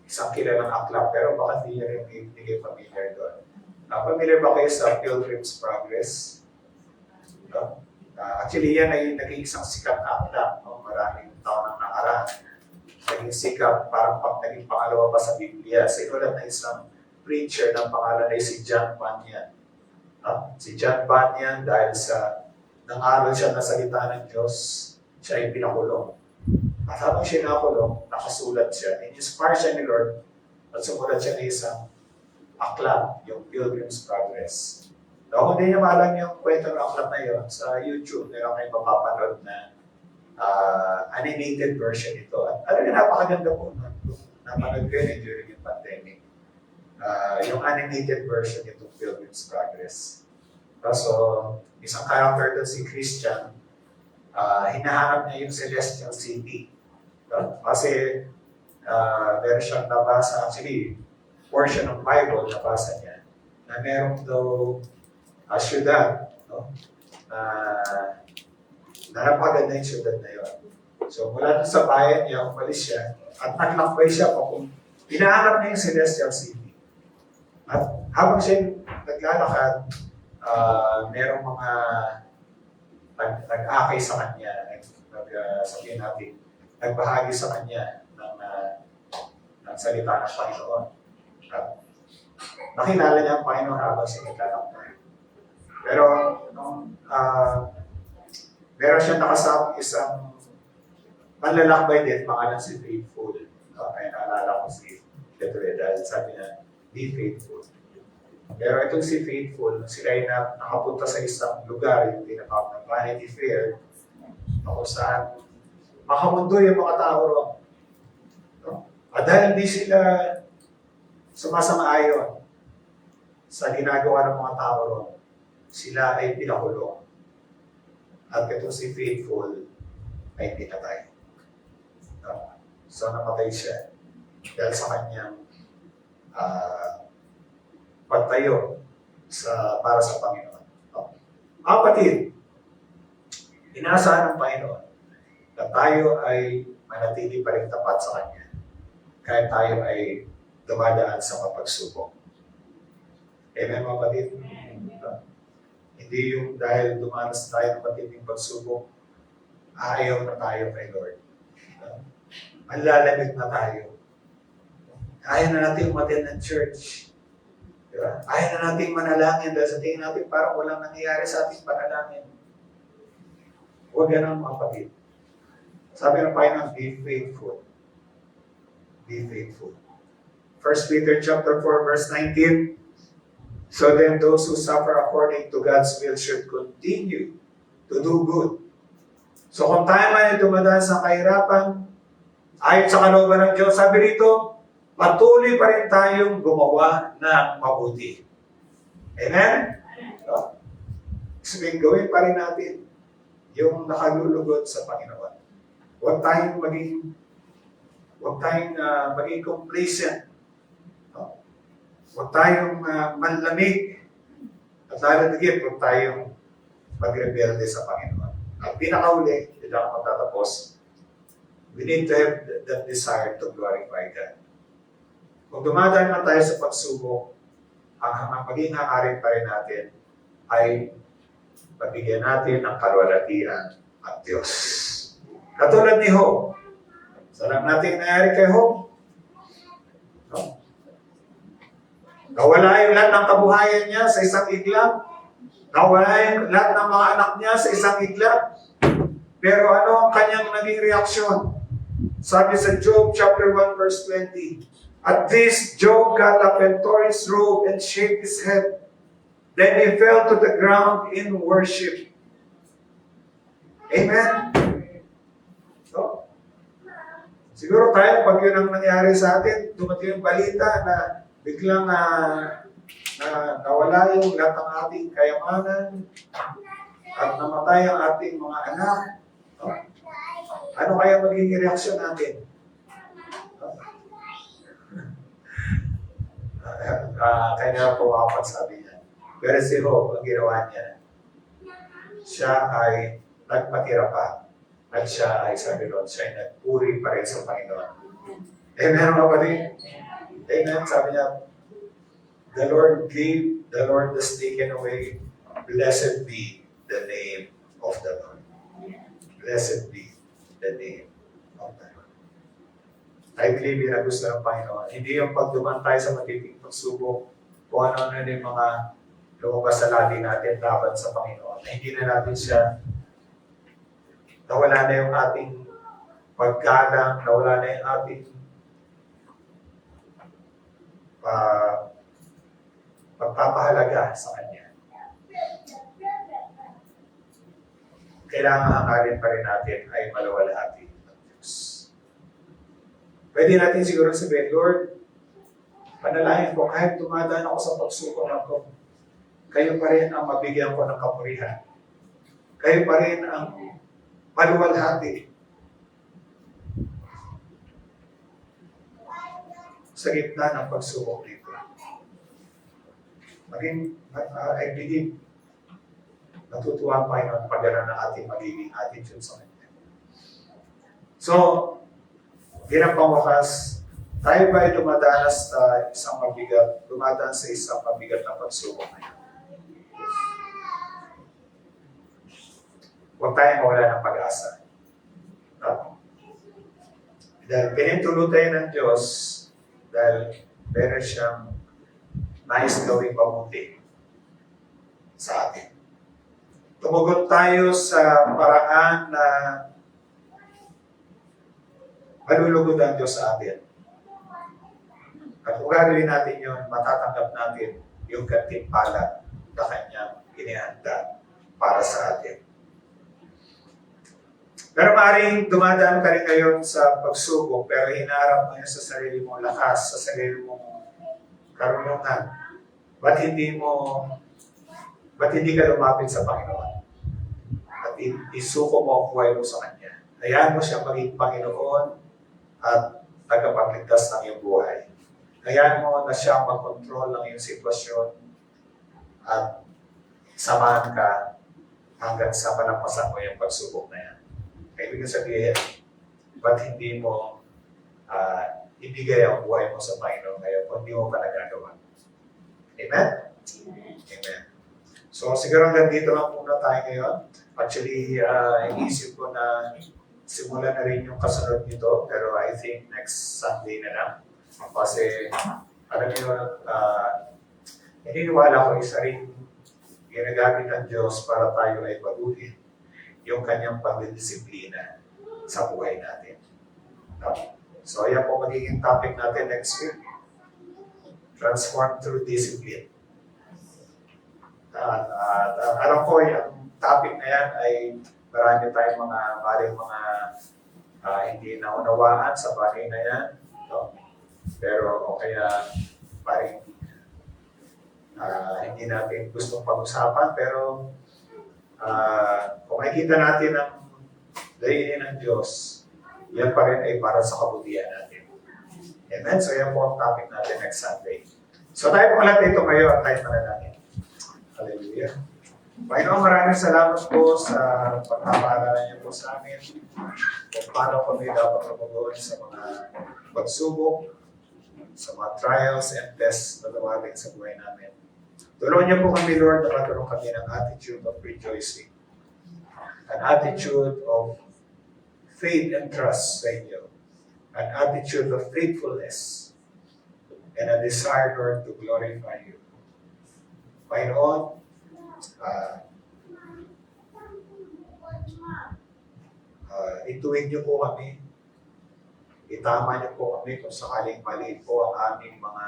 isang kilalang aklat, pero baka hindi niya rin hindi familiar doon. Familiar ba kayo sa Pilgrim's Progress? No? Actually, yan ay naging isang sikat na aklat. No? Maraming taon ang nakaraan. Naging sikat, parang naging pangalawa pa sa Biblia. Sa ikulat na isang preacher ng pangalan ay si John Bunyan. Si John Bunyan, dahil sa nangaral siya na salita ng Diyos, siya ay pinakulong. At habang siya nakulong, nakasulat siya. In-inspire siya ni Lord at sumulat siya ng isang aklat, yung Pilgrim's Progress. Kung hindi niya maalam yung kwento ng aklat na yun, sa YouTube, meron kayo mapapanood na animated version ito. At napakaganda po. Napanood ko yun during yung pandemic. Yung animated version itong Pilgrim's Progress. So, isang character doon si Christian, hinahanap niya yung Celestial City. Kasi meron siyang nabasa, actually, portion ng Bible nabasa niya, na meron daw syudad, no? na napaganda yung syudad na yun. So, mula sa bayan niya, umalis siya, at naglakbay siya kung hinahanap niya yung Celestial City. At habang siya naglalakad, merong mga nag-akay sa kanya, sabihin natin, nagbahagi sa kanya ng salita ng Panginoon. At nakilala niya ang Panginoon habang siya naglalakbay. Pero, meron siyang nakasama isang manlalakbay din, pangalan si Faithful. Kaya naalala ko si Petro dahil sabi niya, be faithful. Pero itong si Faithful, sila ay nakapunta sa isang lugar, yung tinatawag na Vanity Fair, na kung saan makamundo yung mga tao ron. No? At dahil hindi sila sumasang-ayon sa ginagawa ng mga tao ron, sila ay pinakulong. At itong si Faithful ay pinatay. No? So namatay siya dahil sa kanyang pagtayo para sa Panginoon. No? Kapatid, inaasahan ng Panginoon na tayo ay manatili pa rin tapat sa Kanya kahit tayo ay dumadaan sa pagsubok. Amen, mga kapatid? Hindi yung dahil dumanas tayo ng matinding pagsubok, ayaw na tayo kay Lord. Manlalamig na tayo. Ayaw na natin umattend ng church. Diba? Ayaw na natin manalangin dahil sa tingin natin parang walang nangyayari sa ating panalangin. Huwag ganun, mga kapatid. Sabi ng Panginoon, be faithful. Be faithful. 1 Peter chapter 4, verse 19. So then those who suffer according to God's will should continue to do good. So kung tayo man ay dumadaan sa kahirapan, ayon sa kalooban ng Diyos, sabi rito, patuloy pa rin tayong gumawa ng mabuti. Amen? So, sabihin, gawin pa rin natin yung nakalulugod sa Panginoon. Huwag tayong maging complacent. No? Huwag tayong manlamig. At lalo higit, huwag tayong magrebelde sa Panginoon. At pinakauli, hindi lang ako matatapos, we need to have that desire to glorify God. Kung dumadaan na tayo sa pagsubok, ang maging hangarin pa rin natin ay mabigyan natin ng kalwalatian ang Diyos. Katulad ni Job. Sarap natin nangyari kay Job. No? Nawala yung lahat ng kabuhayan niya sa isang iglap. Nawala yung lahat ng mga anak niya sa isang iglap. Pero ano ang kanyang naging reaksyon? Sabi sa Job chapter 1 verse 20, at this Job got up and tore his robe and shaved his head. Then he fell to the ground in worship. Amen? So, siguro tayo, pag yun ang nangyari sa atin, dumating yung balita na biglang nawala yung lahat ng ating kayamanan at namatay ang ating mga anak. No? Ano kaya magiging reaksyon natin? Kaya po apat sabi niya. Pero si Job, ang ginawa niya, siya ay nagpatira pa. At siya ay sabi ron, siya ay nagpuri pa rin sa Panginoon. Amen, mga kapatid? Amen, sabi niya, the Lord gave, the Lord has taken away. Blessed be the name of the Lord. Blessed be the name of the Lord. I believe yun ang gusto ng Panginoon. Hindi yung pagduman tayo sa matinding pagsubok, kung ano-ano yung mga lumabas sa labi natin laban sa Panginoon. Na hindi na natin siya, nawala na yung ating paggalang, nawala na yung ating pagpapahalaga sa Kanya. Kailangan hangarin pa rin natin ay malawalhati ng Diyos. Pwede natin siguro sabihin, Lord, panalangin ko, kahit dumadaan ako sa pagsubok ako, kayo pa rin ang mabigyan ko ng kapurihan. Kayo pa rin ang maluwalhati. Sa gitna ng pagsubok dito. I believe, natutuwa pa yun ang pagdala ng ating magiging attitude sa Kanya. So, bilang pangwakas, tayo ba ay dumadaan sa isang mabigat na pagsubok na yun? Huwag tayong mawala ng pag-asa. No? Dahil pinintulot tayo ng Diyos, dahil meron siyang nais gawing mabuti sa atin. Tumugon tayo sa paraan na malulugod ang Diyos sa atin. At kung gagawin natin yun, matatanggap natin yung gantimpala na kanyang inihanda para sa atin. Pero maaaring dumadaan ka rin ngayon sa pagsubok, pero hinaharap mo yun sa sarili mong lakas, sa sarili mong karunungan. Ba't hindi ka lumapit sa Panginoon? At isuko mo ang buhay mo sa Kanya. Hayaan mo siya maging Panginoon at tagapagligtas ng iyong buhay. Hayaan mo na siya mag-control ng iyong sitwasyon at samahan ka hanggang sa malampasan mo yung pagsubok na yan. Ibig sabihin, ba't hindi mo ibigay ang buhay mo sa Panginoon ngayon kung hindi mo pa nagagawa? Amen? Amen. So siguro hanggang dito lang muna tayo ngayon. Actually, inisip ko na simulan na rin yung kasunod nito, pero I think next Sunday na lang. Kasi, alam niyo, naniniwala ko isa rin ginagamit ng Diyos para tayo ay baguhin yung kanyang pagdidisiplina sa buhay natin. So, ayan po magiging topic natin next week. Transform through discipline. Alam ko, yung topic na yan ay marami tayong mga hindi naunawaan sa bagay na yan. No? Pero o kaya parang hindi natin gustong pag-usapan, pero kung makikita natin ang layunin ng Diyos, yan pa rin ay para sa kabutihan natin. Amen? So yan po ang topic natin next Sunday. So tayo po ulit ito ngayon, tayo manalangin. Hallelujah. Panginoon, maraming salamat po sa pagpapaalala niyo po sa amin kung paano kami dapat mabuhay sa mga pagsubok, sa mga trials and tests na dumarating sa buhay namin. Tulungan niyo po kami, Lord, na magkaroon kami ng attitude of rejoicing, an attitude of faith and trust sa inyo, an attitude of faithfulness, and a desire, Lord, to glorify you. Panginoon, ituwid niyo po kami, itama niyo po kami kung sakaling mali po ang aming mga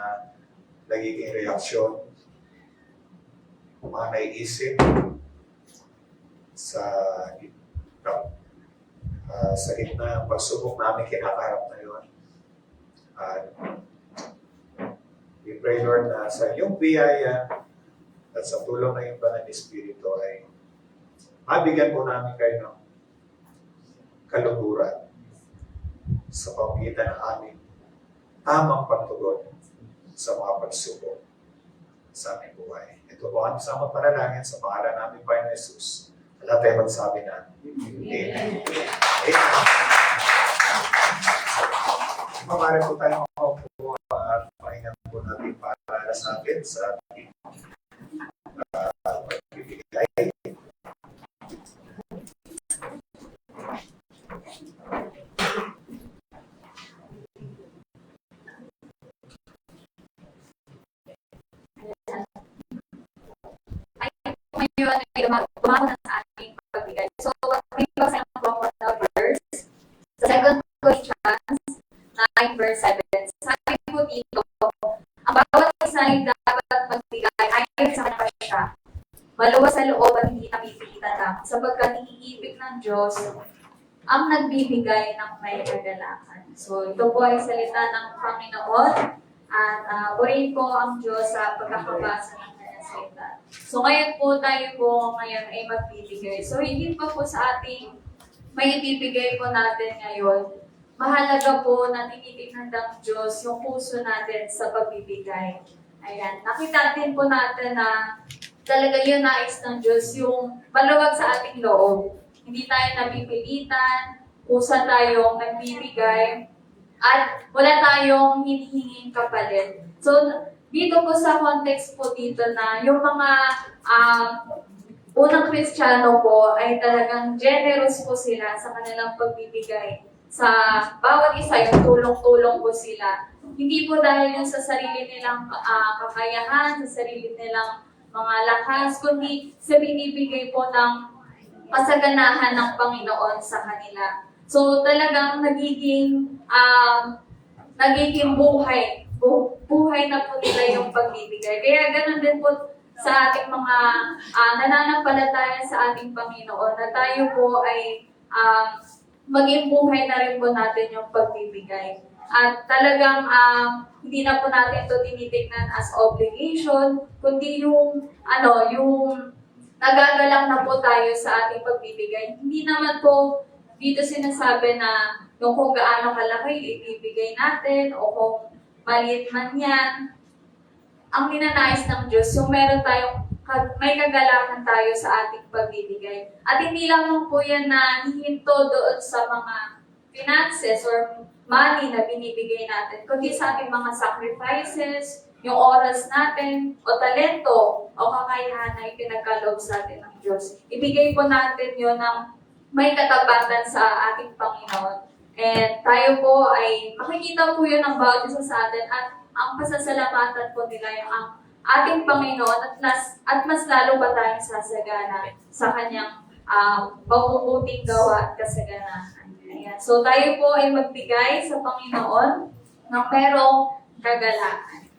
nagiging reaksyon, mga naiisip sa gitna ng pagsubok namin kinakaharap na yun. We pray, Lord, na sa iyong biyaya at sa tulong ng iyong banal na Espiritu ay mabigyan po namin kayo ng kaluguran sa pamamagitan ng aming tamang pagtugon sa mga pagsubok sa aming buhay. Ito po ang isang panalangin sa pangalan namin, Panginoon Jesus. Lahat tayo magsabi na, Amen. Amen. Mamari po tayo makaupo at pahingan po natin para sa atin sa ating pagbibigay. Ngayon ay umabot na sa ating pagbigay. So, pagbibigay sa ng verse, sa 2 Corinthians 9 verse 7, sabi po dito, ang bawat isa ay dapat magbigay ayon sa kanya siya. Maluwas sa loob at hindi napipilitan lang, sapagkat iniibig ng Diyos ang nagbibigay ng may kagalakan. So, ito po ay salita ng Panginoon at purihin po ang Diyos sa pagkakabasa ng kanyang salita. So, ngayon po tayo po ngayon ay magbibigay. So, hindi pa po sa ating may ibibigay po natin ngayon, mahalaga po na tinitignan ng Diyos yung puso natin sa pagbibigay. Ayan, nakita din po natin na talaga yun nais ng Diyos, yung maluwag sa ating loob. Hindi tayo napipilitan, kusa tayong nagbibigay, at wala tayong hinihinging kapalit. So, dito po sa context po dito na yung mga unang Kristiyano po ay talagang generous po sila sa kanilang pagbibigay. Sa bawat isa, yung tulong-tulong po sila. Hindi po dahil yung sa sarili nilang kakayahan, sa sarili nilang mga lakas, kundi sa binibigay po ng kasaganahan ng Panginoon sa kanila. So talagang nagiging buhay buhay na po nila yung pagbibigay. Kaya ganun din po sa ating mga nananampalataya sa ating Panginoon na tayo po ay maging buhay na rin po natin yung pagbibigay. At talagang hindi na po natin ito tinitignan as obligation, kundi yung nagagalang na po tayo sa ating pagbibigay. Hindi naman po dito sinasabi na yung kung gaano kalaki ibibigay natin o kung maliit man yan. Ang ninanais ng Diyos, yung may kagalakan tayo sa ating pagbibigay. At hindi lang po yan na hihinto doon sa mga finances or money na binibigay natin, kundi sa ating mga sacrifices, yung oras natin, o talento, o kakayahan na ipinagkaloob sa atin ng Diyos. Ibigay po natin yun ng may katapatan sa ating Panginoon. And tayo po ay makikita po yun ng bawat isa sa atin at ang pasasalamatan po nila yung ang ating Panginoon at mas lalo pa tayong sasagana sa kanyang mabubuting gawa at kasaganahan. Ayan. So tayo po ay magbigay sa Panginoon ng merong kagalakan.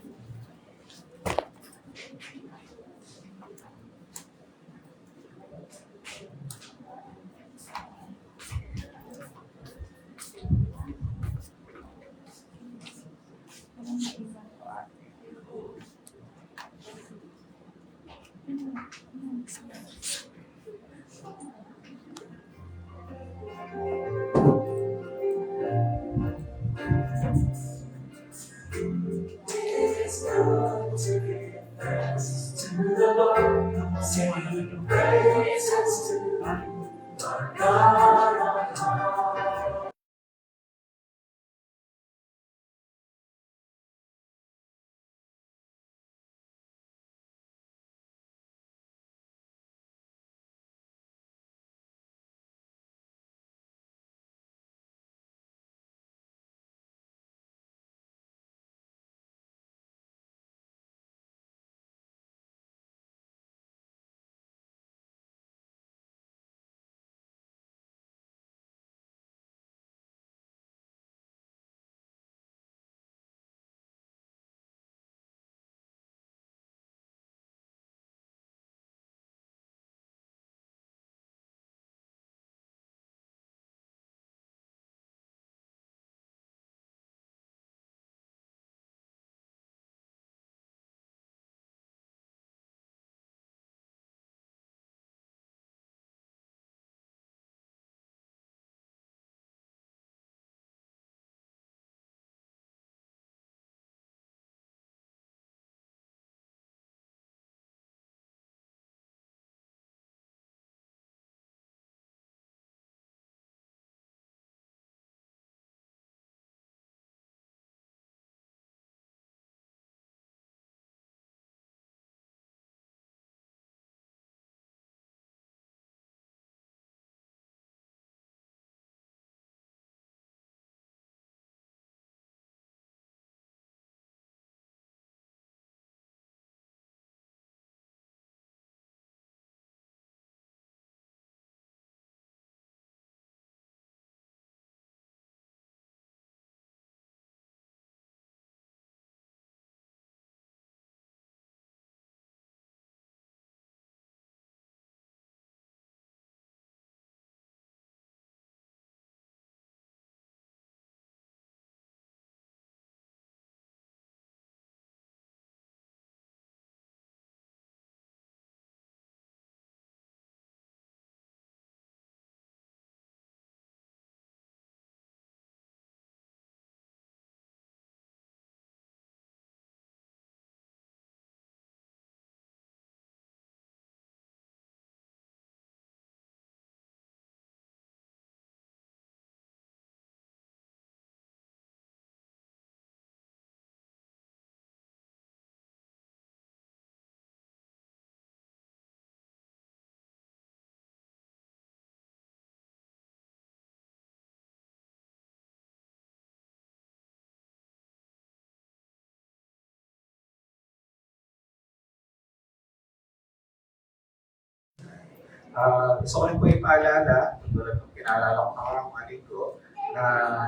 Gusto ko rin po ipaalala, tulad ng pinaalala ko nakarang mga linggo, na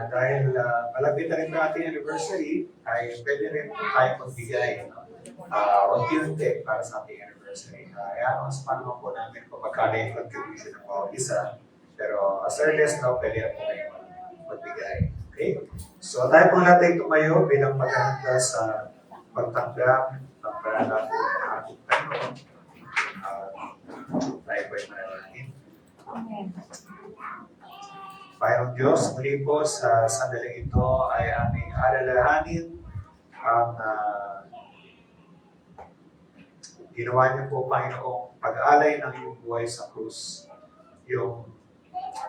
dahil malapit na rin na ating anniversary, ay pwede rin po tayo magbigay unti-unti para sa ating anniversary. Ayan, mas paano po namin kung magkano yung contribution ng bawat isa. Pero as early as now, pwede na po kayo magbigay. Okay? So tayo po natin tumayo bilang paghahanda sa pagtanggap ng parangal po ng ating Panginoon. Tayo po ay manalangin. Panginoong Diyos, muli po sa sandaling ito ay aming alalahanin ang ginawa niyo po, Panginoong pag-alay ng iyong buhay sa krus.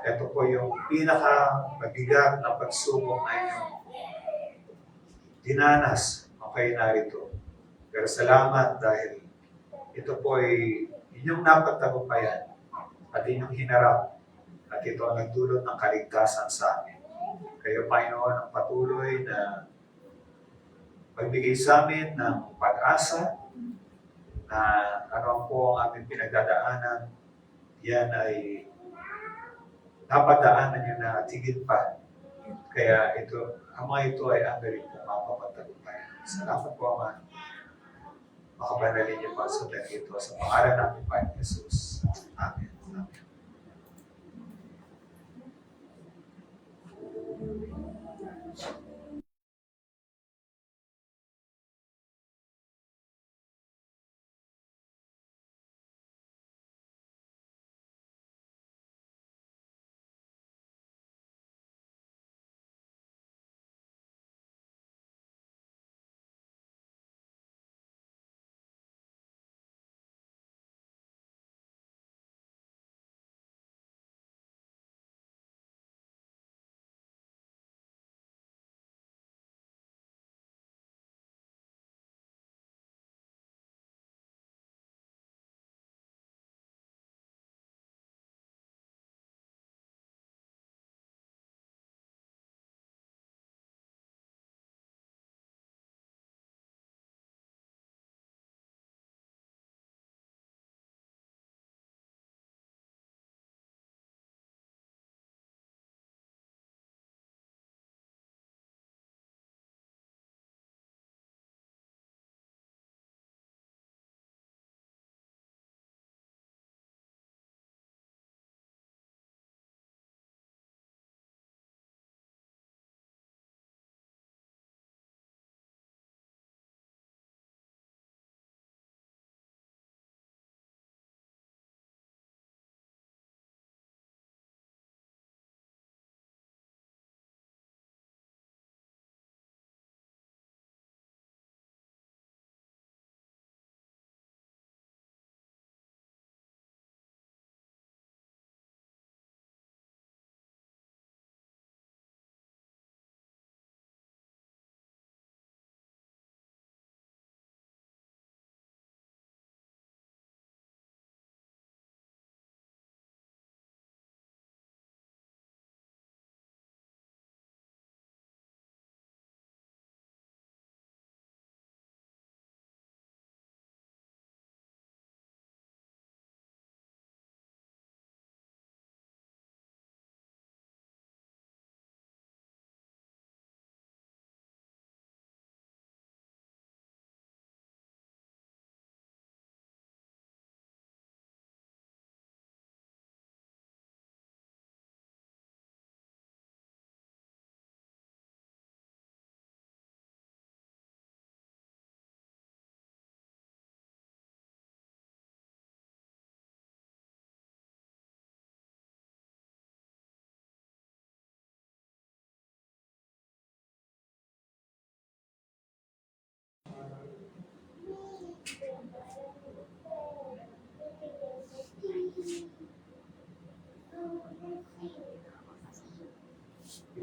Ito po yung pinaka-mabigat na pagsubok na inyong dinanas o kayo narito. Pero salamat dahil ito po ay inyong napagtagumpayan at inyong hinarap at ito ang nagdulot ng kaligtasan sa amin. Kayo, Panginoon, ang patuloy na magbigay sa amin ng pag-asa na ano po ang aming pinagdadaanan, yan ay napadaanan nyo na at higit pa. Kaya ito, ang mga ito ay ang galing po mapapagtagumpayan. Salamat po, Ama. Makabanalin niyo pa sa ito sa pangalan namin, Panginoon Jesus. Amen. Amen.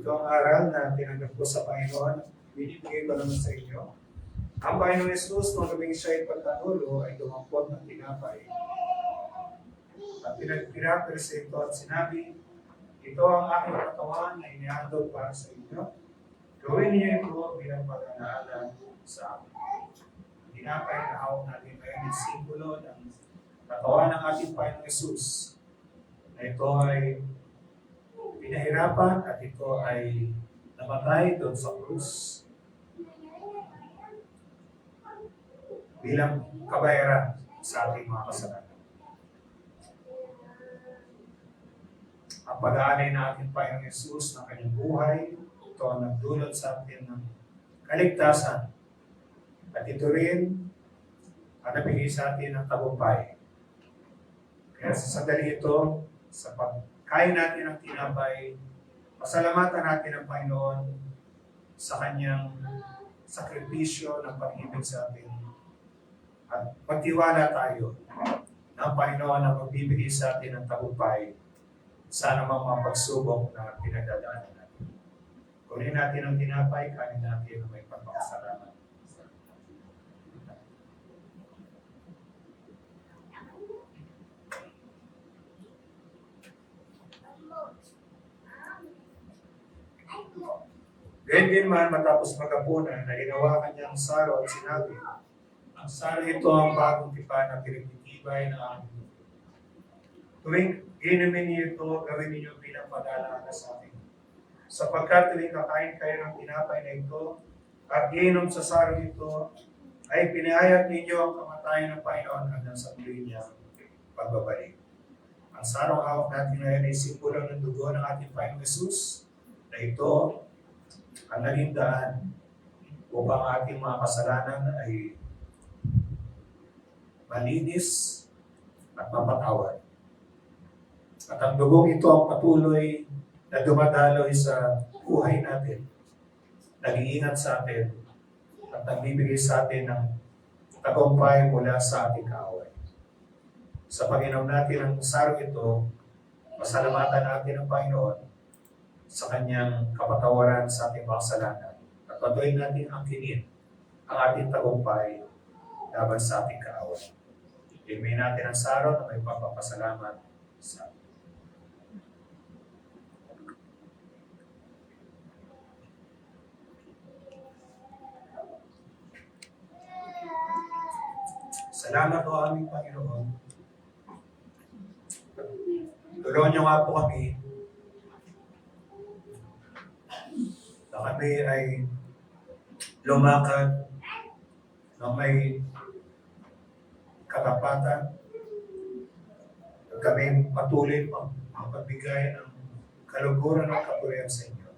Ito ang aral na tinanggap ko sa Panginoon, binibigay ko naman sa inyo. Ang Panginoon Jesus, nung gabing siya ay pagkanulo, ay dumampot ng tinapay. At pinagpira-presento at sinabi, ito ang aking katawan na inihandog para sa inyo. Gawin niyo ito bilang pag-alaala sa amin. Ang tinapay na hawak natin ngayon ay simbolo ng katawan ng ating Panginoon Jesus. Na ito ay pinahirapan at ito ay namatay doon sa krus bilang kabayaran sa ating mga kasalanan. Ang pag-aanay na ating Panginoong Yesus ng kanyang buhay, ito ang nagdulot sa atin ng kaligtasan. At ito rin ang nabigay sa atin ng tagumpay. Kaya sa sandali ito, sa pagkain natin ng tinapay, pasalamatan natin ang Panginoon sa kanyang sakripisyo ng pag-ibig sa atin. At magtiwala tayo na ang Panginoon ang magbibigay sa atin ng tagumpay sa anumang mga pagsubok na pinagdadaanan natin. Kunin natin ang tinapay, kanin natin na may pagpapasalamat. Gayun din man, matapos magapunan, na hinawakan niya ang saro at sinabi, ang saro ito ang bagong tipan na pinagtitibay na aming mundo. Tuwing inumin niyo ito, gawin ninyo bilang pag-alaala sa akin. Sapagkat tuwing kakain kayo ng tinapay na ito, at iinom sa saro ito, ay pinahayag ninyo ang kamatayan ng Panginoon hanggang sa muli niyang pagbabalik. Ang sarong hawak natin ngayon ay simbolo ng dugo ng ating Panginoong Yesus, na ito ang naging daan upang ating mga kasalanan ay malinis at mapatawad. At ang dugong ito ang patuloy na dumadaloy sa buhay natin, nag-iingat sa atin, at nagbibigay sa atin ng tagumpay mula sa ating kaaway. Sa pag-inom natin ng sarong ito, pasalamatan natin ang Panginoon sa kanyang kapatawaran sa ating mga kasalanan at patuloy natin angkinin ang ating tagumpay laban sa ating kaaway. Inumin natin ang saro na may pagpapasalamat sa atin. Salamat o aming Panginoon. Tulungan niyo nga po kami na kami ay lumakad na may katapatan at kami patuloy magbigay ng kaluguran at kapurihan sa inyo.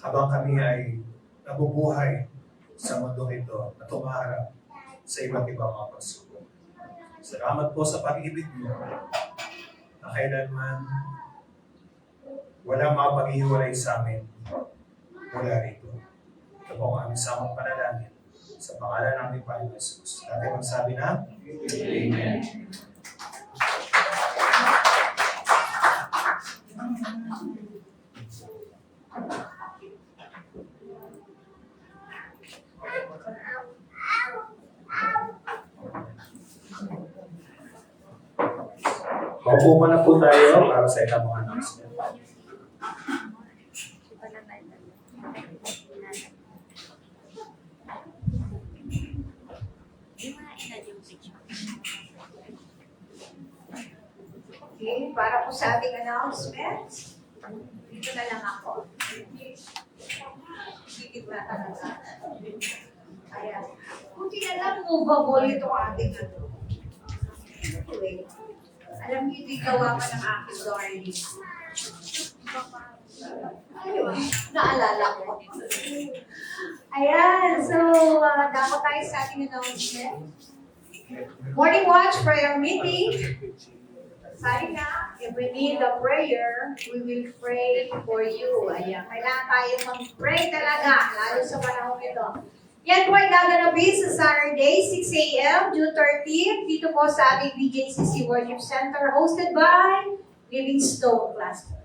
Habang kami ay nabubuhay sa mundong ito at tumaharap sa iba't ibang mga pagsubok. Salamat po sa pag-ibig niyo na kailanman walang mapag-iwalay sa amin mula rito. Ito po ang aming samang panalangin sa pangalan ng Panginoon Jesus. Natin magsabi na, Amen. Maupo na po tayo para sa ilang mga announcement. Okay, para po sa ating announcements, dito na lang ako. Higit na talaga. Ayan. Kung tinalang movable itong ating ano. Anyway, alam niyo, hindi gawa ka ng aking darling. Anyway, naalala ko. Ayan, so dapat tayo sa ating announcement. Morning watch prayer meeting. Sabi nga, if we need a prayer, we will pray for you. Ayan, kailangan tayo mag-pray talaga, lalo sa panahon ito. Yan po ay gaganapin sa Saturday, 6 a.m., June 13, dito po sa ating BJCC Worship Center, hosted by Livingstone Cluster.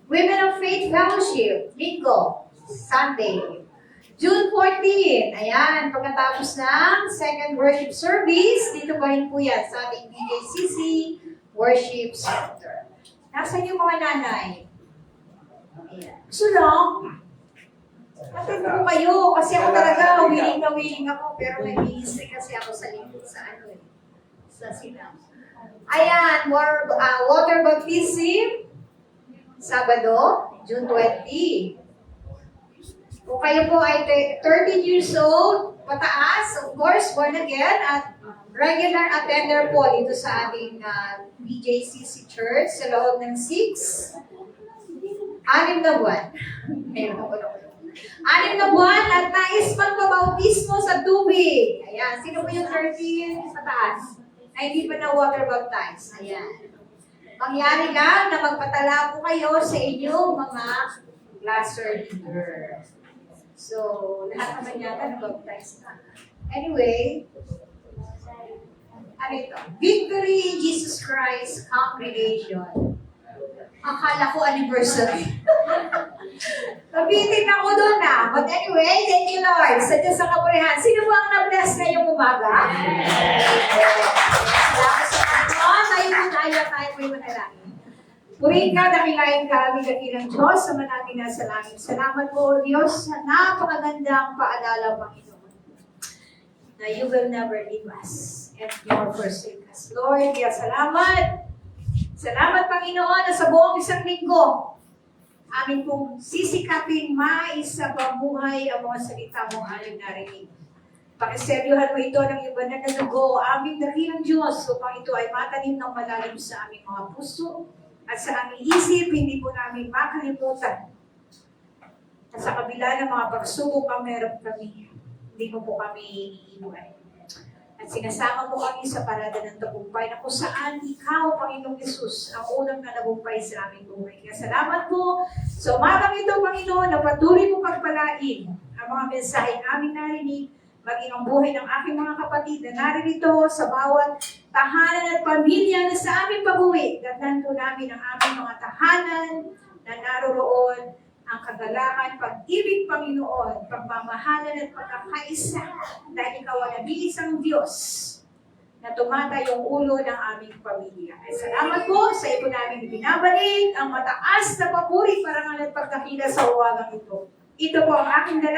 Women of Faith Fellowship, Linggo, Sunday, June 14. Ayan, pagkatapos ng second worship service, dito pa rin po yan sa ating BJCC Worship Center. Nasaan yung mga nanay? Ayan. Gusto lang. Atid mo kayo, kasi ako talaga, willing na willing ako, pero nag-i-history kasi ako sa lingkod sa ano eh, sa sinang. Ayan, water baptism, Sabado, June 20. Kung kayo po ay 30 years old, pataas, of course, born again, at regular attender po dito sa ating BJCC Church sa loob ng 6 na buwan. Anim na buwan at nais magpabautismo sa tubig. Ayan, sino po yung 30 pataas? Na hindi pa na water baptized. Ayan. Mangyari lang na magpatala po kayo sa inyong mga classer leader. So, lahat naman yata na-baptize na. Anyway, ano ito? Victory Jesus Christ Congregation. Akala ko anniversary. Nabitin ako doon na. But anyway, thank you Lord. Sa Diyos ang kapurihan. Sino po ang na-bless ngayong umaga? Salamat sa Panginoon. Tayo po tayo po yung manalangin. Purihin ka, dakilain ka, dakilang Diyos, sa natin nasa langit. Salamat po, Diyos, sa napakagandang paalala, Panginoon, na you will never leave us and never forsake us. Lord, kaya salamat. Salamat, Panginoon, na sa buong isang linggo, amin pong sisikapin maisa pabuhay ang mga salita mong aming narinig. Pakiseryohan mo ito ng iba na nadugo, aming dakilang Diyos, upang ito ay matanim ng malalim sa aming mga puso, at sa aming isip, hindi po namin makalimutan. At sa kabila ng mga pagsubok ang meron kami, hindi mo po kami iiwan. At sinasama mo kami sa parada ng tagumpay na kung saan ikaw, Panginoong Yesus, ang unang nanagumpay sa aming buhay. Kaya salamat po sa umagang ito, Panginoon, na patuloy mo pagpalain ang mga mensaheng aming narinig, maging ang buhay ng aking mga kapatid na naririto sa bawat tahanan at pamilya na sa aming pag-uwi. Gandaan po namin ang aming mga tahanan na naroroon, ang kagalakan, pag-ibig, Panginoon, pagmamahalan at pagkakaisa dahil ikaw ang nag-iisang Diyos na tumata yung ulo ng aming pamilya. Ay salamat po sa iyo namin binabalik ang mataas na papuri, parangal at pagkakila sa uwagang ito. Ito po ang aking dalangin.